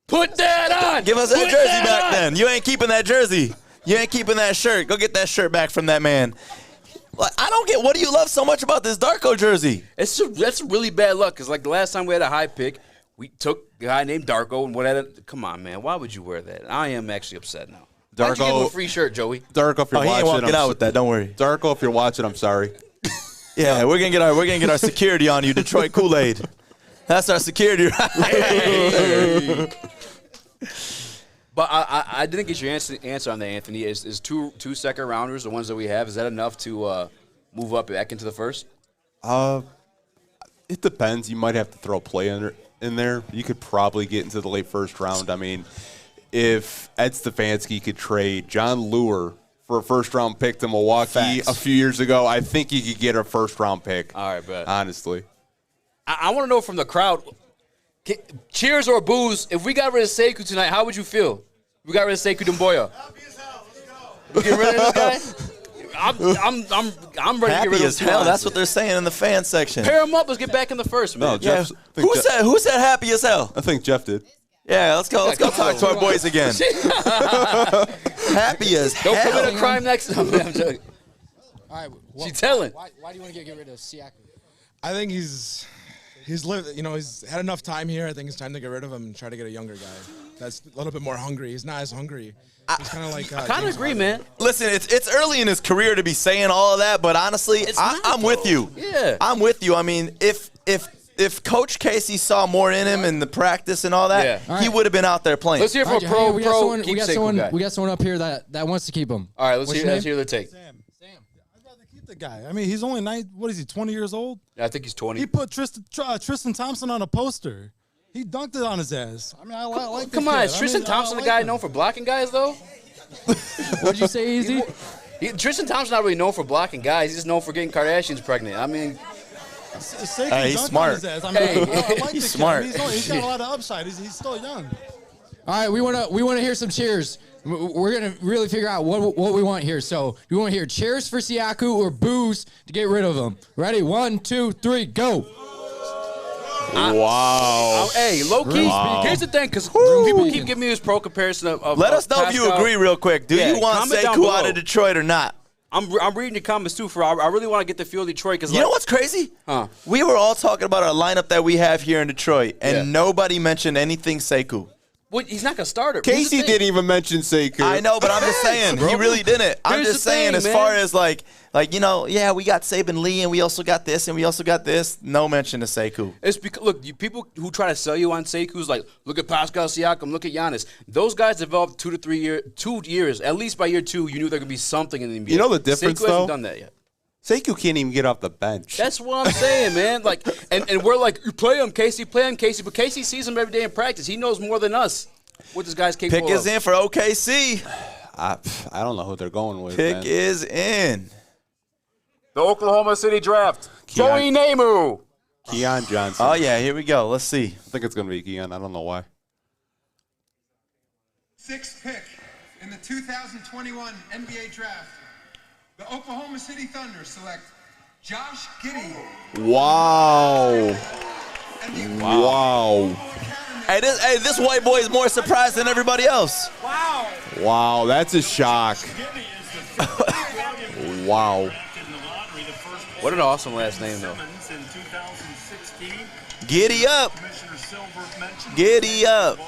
Put that on. Give us that jersey back then. You ain't keeping that jersey. You ain't keeping that shirt. Go get that shirt back from that man. I don't get, what do you love so much about this Darko jersey? That's really bad luck, because like the last time we had a high pick, we took a guy named Darko and whatever. Come on, man. Why would you wear that? I am actually upset now. Why'd you give him a free shirt, Joey? Darko, if you're watching, he ain't walking out with that. Don't worry. Darko, if you're watching, I'm sorry. Yeah, we're gonna get our security on you, Detroit Kool-Aid. That's our security. But I didn't get your answer on that, Anthony. Is two second rounders, the ones that we have, is that enough to move up back into the first? It depends. You might have to throw a play in there. You could probably get into the late first round. I mean, if Ed Stefanski could trade John Lure for a first-round pick to Milwaukee a few years ago, I think he could get a first-round pick. All right, bet. Honestly. I want to know from the crowd, cheers or boos, if we got rid of Sekou tonight, how would you feel? We got rid of Sekou Doumbouya. You get rid of this guy? I'm ready to get rid of Happy as him. hell. That's what they're saying in the fan section. Pair him up. Let's get back in the first, man. No, Who said happy as hell? I think Jeff did. Yeah, let's go talk to our boys again. Happy as hell. Don't commit a crime next time. I'm joking. All right, She's telling. Why do you want to get rid of Siakam? I think he's lived. He's had enough time here. I think it's time to get rid of him and try to get a younger guy that's a little bit more hungry. He's not as hungry. He's kind of like. I kind of agree, man. Listen, it's early in his career to be saying all of that, but honestly, I'm with you. Yeah, I'm with you. I mean, if Coach Casey saw more in him in the practice and all that, he would have been out there playing. Let's hear from pro. We got someone up here that wants to keep him. All right, let's hear their take. The guy. I mean, he's only 20 years old? Yeah, I think he's 20. He put Tristan Thompson on a poster. He dunked it on his ass. I mean, I like Come on, is Tristan Thompson the guy known for blocking guys, though? What'd you say, Easy? Tristan Thompson's not really known for blocking guys. He's just known for getting Kardashians pregnant. I mean, he's smart. I like he's this smart. Guy. He's got a lot of upside. He's still young. All right, we want to hear some cheers. We're gonna really figure out what we want here. So we want to hear cheers for Siakam or boos to get rid of him. Ready? 1, 2, 3, go! Wow. Hey, low key. Here's the thing, because people keep giving me this pro comparison of. Let us know if you agree real quick. Do you want Sekou out of Detroit or not? I'm reading the comments too. I really want to get the feel of Detroit because you know what's crazy? We were all talking about our lineup that we have here in Detroit, and nobody mentioned anything Sekou. Well, he's not gonna start it. Casey didn't even mention Sekou. I know, but I'm just saying he really didn't. I'm just saying as far as like we got Saban Lee and we also got this and we also got this. No mention of Sekou. It's because look, people who try to sell you on Sekou's like, look at Pascal Siakam, look at Giannis. Those guys developed 2 to 3 years. 2 years, at least by year 2, you knew there could be something in the NBA. You know the difference Sekou though. hasn't done that yet. Sekou can't even get off the bench. That's what I'm saying, man. Like, and we're like, you play him, Casey, play him, Casey. But Casey sees him every day in practice. He knows more than us what this guy's capable of. Pick is in for OKC. I don't know who they're going with. Pick is in. The Oklahoma City draft. Joey Namath. Keon Johnson. Oh, yeah, here we go. Let's see. I think it's going to be Keon. I don't know why. 6th pick in the 2021 NBA draft, the Oklahoma City Thunder select Josh Giddey. Wow. Wow. Hey, this white boy is more surprised than everybody else. Wow, that's a shock. Wow. What an awesome last name, though. Giddy up. Giddy up.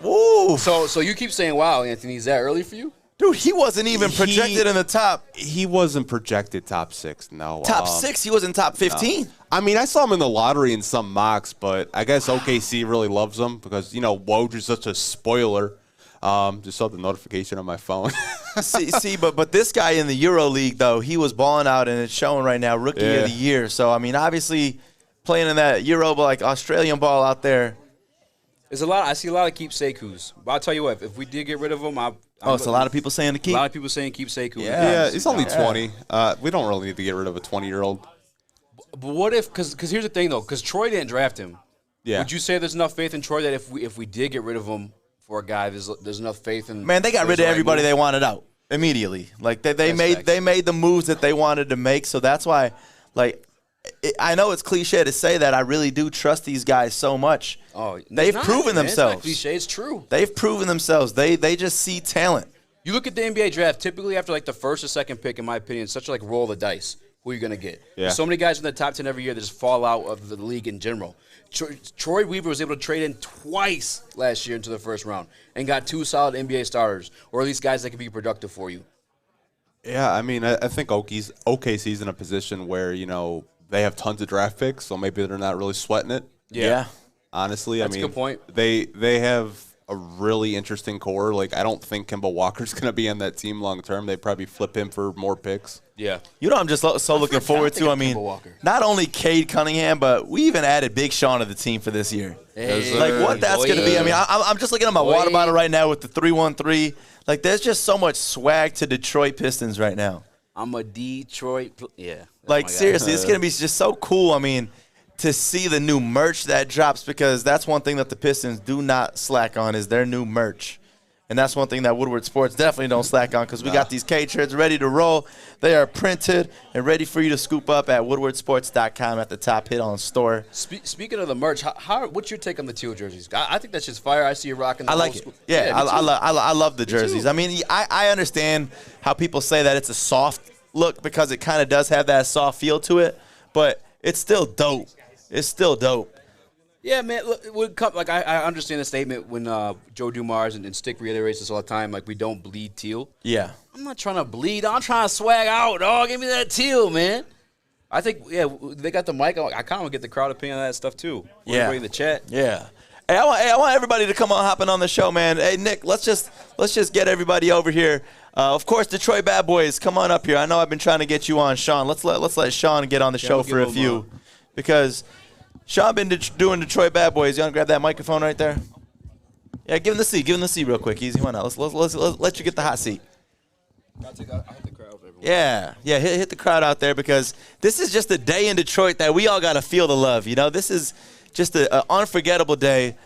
Woo. So you keep saying, wow, Anthony, is that early for you? Dude, he wasn't even projected in the top. He wasn't projected top 6, no. Top 6? He was in top 15. No. I mean, I saw him in the lottery in some mocks, but I guess OKC really loves him because, Woj is such a spoiler. Just saw the notification on my phone. but this guy in the Euro League, though, he was balling out, and it's showing right now, Rookie of the Year. So, I mean, obviously playing in that Euro, like Australian ball out there. There's a lot. I see a lot of keep Sekous. But I'll tell you what, if we did get rid of him, it's a lot of people saying to keep. A lot of people saying keep Sekou. Yeah, he's only 20. We don't really need to get rid of a 20-year-old. But what if? Because here's the thing, though. Because Troy didn't draft him. Yeah. Would you say there's enough faith in Troy that if we did get rid of him for a guy, there's enough faith in? Man, they got rid of everybody they wanted out immediately. Like they made the moves that they wanted to make. So that's why, I know it's cliche to say that. I really do trust these guys so much. Oh, they've proven themselves. It's not cliche. It's true. They've proven themselves. They just see talent. You look at the NBA draft. Typically, after the first or second pick, in my opinion, it's such a roll the dice. Who you're gonna get? Yeah. There's so many guys in the top 10 every year that just fall out of the league in general. Troy Weaver was able to trade in twice last year into the first round and got 2 solid NBA starters, or at least guys that can be productive for you. Yeah, I mean, I think OKC's in a position where they have tons of draft picks, so maybe they're not really sweating it. Yeah. Honestly, That's a good point. They have a really interesting core. I don't think Kemba Walker's going to be on that team long term. They probably flip him for more picks. Yeah. I'm just so looking forward to. I mean, not only Cade Cunningham, but we even added Big Sean to the team for this year. Hey, what that's going to be. I mean, I'm just looking at my water bottle right now with the 313. There's just so much swag to Detroit Pistons right now. I'm a Detroit. Yeah. Seriously, it's going to be just so cool. I mean, to see the new merch that drops, because that's one thing that the Pistons do not slack on is their new merch. And that's one thing that Woodward Sports definitely don't slack on, because we got these Cade shirts ready to roll. They are printed and ready for you to scoop up at woodwardsports.com at the top. Hit on store. Speaking of the merch, what's your take on the teal jerseys? I think that's just fire. I see you rocking the I like it. Yeah, I love the jerseys. I mean, I understand how people say that it's a soft look because it kind of does have that soft feel to it, but it's still dope. It's still dope. Yeah, man. Look, I understand the statement when Joe Dumars and Stick reiterates this all the time, we don't bleed teal. Yeah. I'm not trying to bleed. I'm trying to swag out, dog. Give me that teal, man. I think, they got the mic. I kind of get the crowd opinion on that stuff, too. Yeah. Everybody in the chat. Yeah. Hey, I want everybody to come on hopping on the show, man. Hey, Nick, let's just get everybody over here. Of course, Detroit Bad Boys, come on up here. I know I've been trying to get you on, Sean. Let's let Sean get on the show for a few. Because Sean been doing Detroit Bad Boys. You want to grab that microphone right there? Yeah, give him the seat. Give him the seat real quick. Easy one out. Let's let you get the hot seat. I'll hit the crowd. Yeah, hit the crowd out there, because this is just a day in Detroit that we all got to feel the love. This is just an unforgettable day.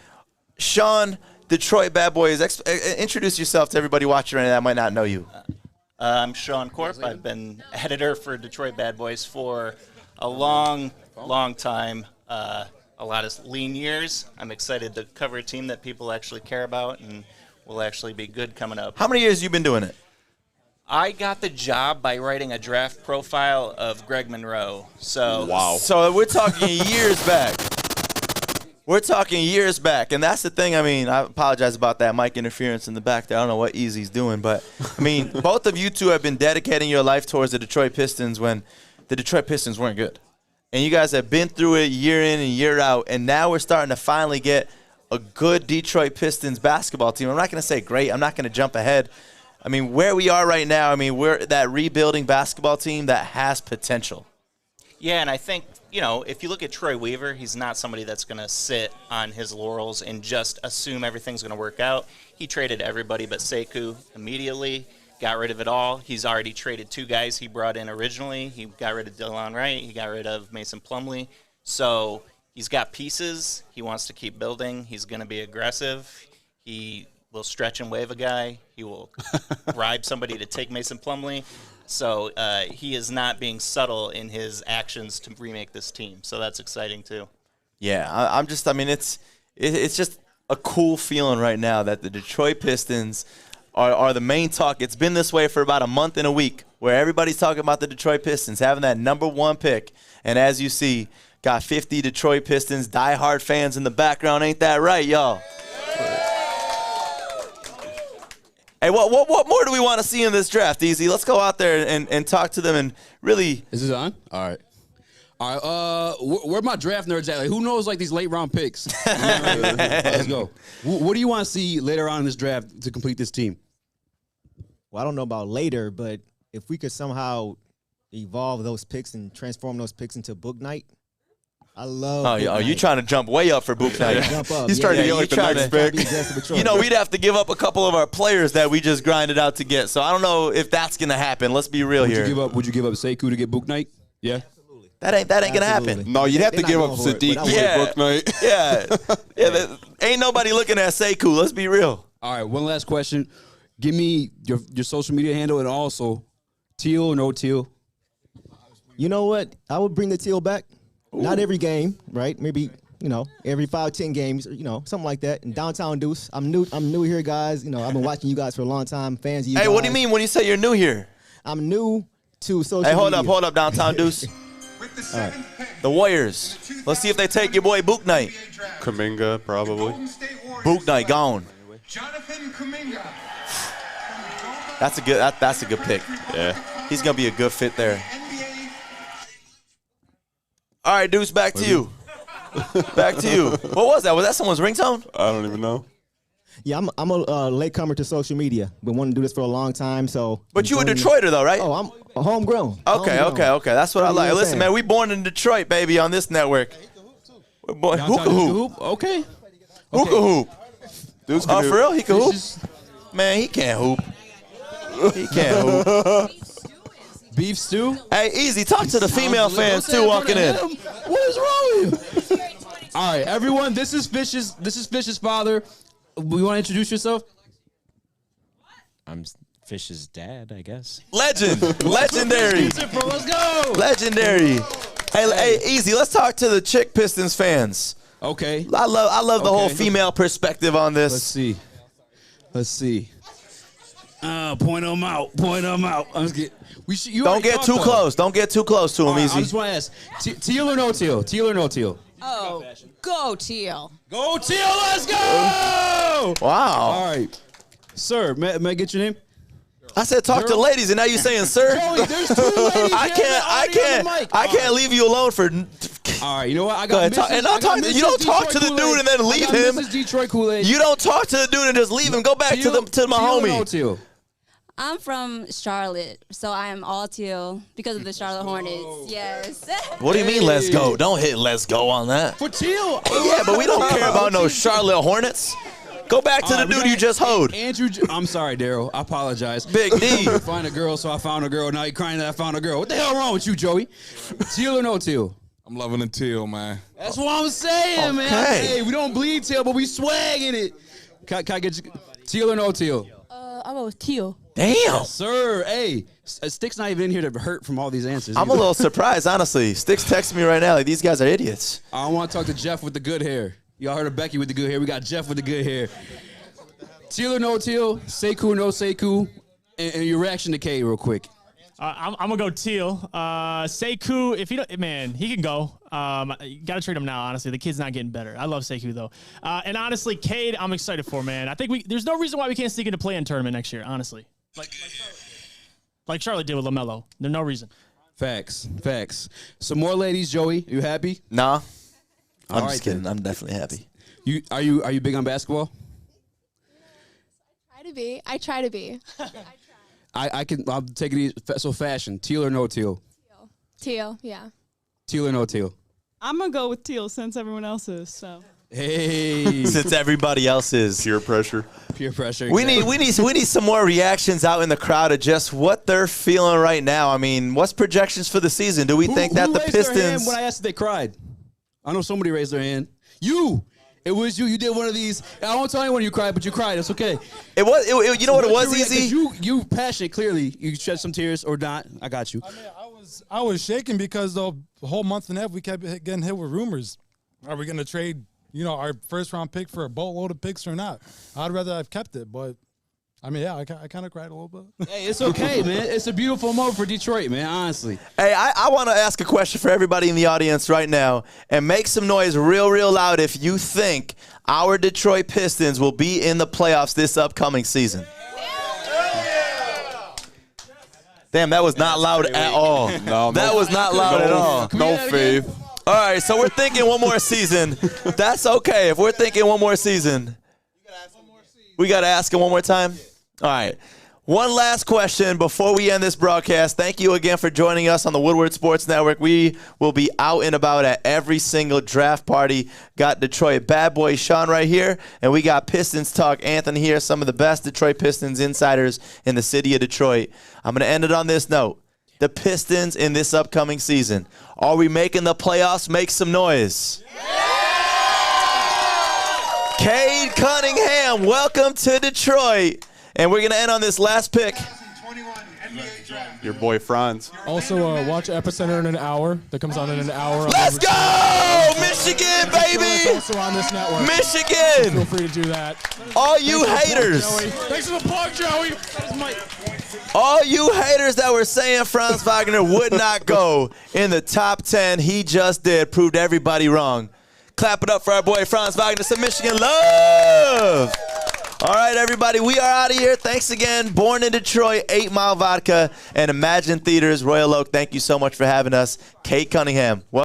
Sean, Detroit Bad Boys, introduce yourself to everybody watching right now that might not know you. I'm Sean Korp. I've been editor for Detroit Bad Boys for a long time, a lot of lean years. I'm excited to cover a team that people actually care about and will actually be good coming up. How many years have you been doing it? I got the job by writing a draft profile of Greg Monroe. So So we're talking years back. We're talking years back, and that's the thing. I mean, I apologize about that mic interference in the back there. I don't know what Easy's doing, but, I mean, both of you two have been dedicating your life towards the Detroit Pistons when the Detroit Pistons weren't good. And you guys have been through it year in and year out, and now we're starting to finally get a good Detroit Pistons basketball team. I'm not going to say great. I'm not going to jump ahead. I mean, where we are right now, I mean, we're that rebuilding basketball team that has potential. Yeah, and I think, you know, if you look at Troy Weaver, he's not somebody that's going to sit on his laurels and just assume everything's going to work out. He traded everybody but Sekou immediately, got rid of it all. He's already traded 2 guys he brought in originally. He got rid of Delon Wright. He got rid of Mason Plumlee. So he's got pieces. He wants to keep building. He's going to be aggressive. He will stretch and wave a guy. He will bribe somebody to take Mason Plumlee. So he is not being subtle in his actions to remake this team. So that's exciting too. Yeah, I mean, it's just a cool feeling right now that the Detroit Pistons are the main talk. It's been this way for about a month and a week where everybody's talking about the Detroit Pistons having that #1 pick. And as you see, got 50 Detroit Pistons diehard fans in the background. Ain't that right, y'all? Hey, what more do we want to see in this draft, Easy? Let's go out there and talk to them and really. Is this on? All right. Where my draft nerds at? Like, who knows, like, these late round picks? Let's go. What do you want to see later on in this draft to complete this team? Well, I don't know about later, but if we could somehow evolve those picks and transform those picks into book night, I love. Oh, you trying to jump way up for book night? Jump up. He's trying to get like the next pick. You know, we'd have to give up a couple of our players that we just grinded out to get. So I don't know if that's gonna happen. Let's be real here. Would you give up Sekou to get book night? Yeah. That ain't gonna happen. No, you'd have to give up Sadiq to get book night. Yeah. Ain't nobody looking at Sekou. Let's be real. All right, one last question. Give me your social media handle and also teal or no teal. You know what? I would bring the teal back. Ooh. Not every game, right? Maybe, every 5-10 games, something like that. In Downtown Deuce, I'm new here, guys. I've been watching you guys for a long time. Fans of you guys. Hey, what do you mean when you say you're new here? I'm new to social media. Hey, hold up, Downtown Deuce. All right. The Warriors. Let's see if they take your boy Book Night. Kuminga, probably. Book Night gone. Jonathan Kuminga. That's a good pick. Yeah. He's gonna be a good fit there. All right, Deuce, back to you. Back to you. What was that? Was that someone's ringtone? I don't even know. Yeah, I'm a latecomer to social media. Been wanting to do this for a long time, so. But you a Detroiter though, right? Oh, I'm a homegrown. Okay. That's what I like. Listen, man, we born in Detroit, baby, on this network. We're born hookah hoop. Okay. Hookah hoop. Dude's for real? He can hoop? Man, he can't hoop. He can't hoop. Beef stew? Hey, Easy, talk to the female fans too walking in. What is wrong with you? All right, everyone, this is Fish's father. We want to introduce yourself? I'm Fish's dad, I guess. Legendary. Let's go. Legendary. Hey, Easy, let's talk to the chick Pistons fans. Okay. I love the whole female perspective on this. Let's see. Point them out. Don't get too close. Don't get too close to him, Easy. I just want to ask, teal or no teal? Teal or no teal? Oh, go teal. Go teal, let's go! Wow. All right. Sir, may I get your name? I said talk to ladies, and now you're saying sir. Joey, there's 2 ladies. I can't leave you alone for. All right, you know what? I got Mrs. You don't talk to the dude and then leave him. Mrs. Detroit Kool-Aid. You don't talk to the dude and just leave him. Go back to my homie. No teal? I'm from Charlotte, so I am all teal because of the Charlotte Hornets. Yes. What do you mean, let's go? Don't hit let's go on that. For teal? Yeah, but we don't care about no Charlotte Hornets. Go back to the dude you just hoed. Andrew, I'm sorry, Daryl. I apologize. Big D. Find a girl, so I found a girl. Now you're crying that I found a girl. What the hell wrong with you, Joey? Teal or no teal? I'm loving the teal, man. That's what I'm saying, man. Hey, we don't bleed teal, but we swag in it. Can I get you, teal or no teal? I'll go with teal. Damn. Sir, hey, Stick's not even in here to hurt from all these answers. I'm a little surprised, honestly. Stick's texting me right now like these guys are idiots. I want to talk to Jeff with the good hair. Y'all heard of Becky with the good hair. We got Jeff with the good hair. Teal or no teal? Sekou or no Sekou? And your reaction to Cade real quick. I'm going to go teal. Sekou, if he don't, man, he can go. You got to trade him now, honestly. The kid's not getting better. I love Sekou, though. And honestly, Cade, I'm excited for, man. I think there's no reason why we can't sneak into play-in tournament next year, honestly. Like Charlotte did with LaMelo. There's no reason. Facts. Some more ladies, Joey. You happy? Nah. I'm just kidding. I'm definitely happy. Are you big on basketball? I try to to be. I try to be. I'll take it easy. So fashion, teal or no teal? Teal, yeah. Teal or no teal? I'm gonna go with teal since everyone else is. So. Hey. Since everybody else is. Peer pressure. Peer pressure. We need some more reactions out in the crowd of just what they're feeling right now. I mean, what's projections for the season? Do we think that the raised their hand Pistons? when I asked if they cried? I know somebody raised their hand. You. It was you. You did one of these. I won't tell anyone you cried, but you cried. It's okay. It was. You know what it was, Easy? You passionate. Clearly, you shed some tears or not. I got you. I mean, I was shaking because the whole month and a half we kept getting hit with rumors. Are we going to trade, our first round pick for a boatload of picks or not? I'd rather have kept it, but I mean, yeah, I kind of cried a little bit. Hey, it's okay, man. It's a beautiful moment for Detroit, man, honestly. Hey, I want to ask a question for everybody in the audience right now, and make some noise real loud if you think our Detroit Pistons will be in the playoffs this upcoming season. Damn, that was not loud at all. No, that was not loud at all. No faith. All right, so we're thinking one more season. That's okay. If we're thinking one more season, we got to ask him one more time. All right. One last question before we end this broadcast. Thank you again for joining us on the Woodward Sports Network. We will be out and about at every single draft party. Got Detroit Bad Boy Sean right here, and we got Pistons Talk Anthony here, some of the best Detroit Pistons insiders in the city of Detroit. I'm going to end it on this note. The Pistons in this upcoming season. Are we making the playoffs? Make some noise. Cade Cunningham, welcome to Detroit. And we're going to end on this last pick. Your boy Franz. Also, watch EpEcenter in an hour. That comes on in an hour. Let's go! Michigan, baby! Also on this network. Michigan! Feel free to do that. All you haters. Thanks for the plug, Joey. All you haters that were saying Franz Wagner would not go in the top 10, he just did. Proved everybody wrong. Clap it up for our boy Franz Wagner. Some Michigan love. All right, everybody, we are out of here. Thanks again. Born in Detroit, 8 Mile Vodka, and Emagine Theaters, Royal Oak. Thank you so much for having us. Cade Cunningham.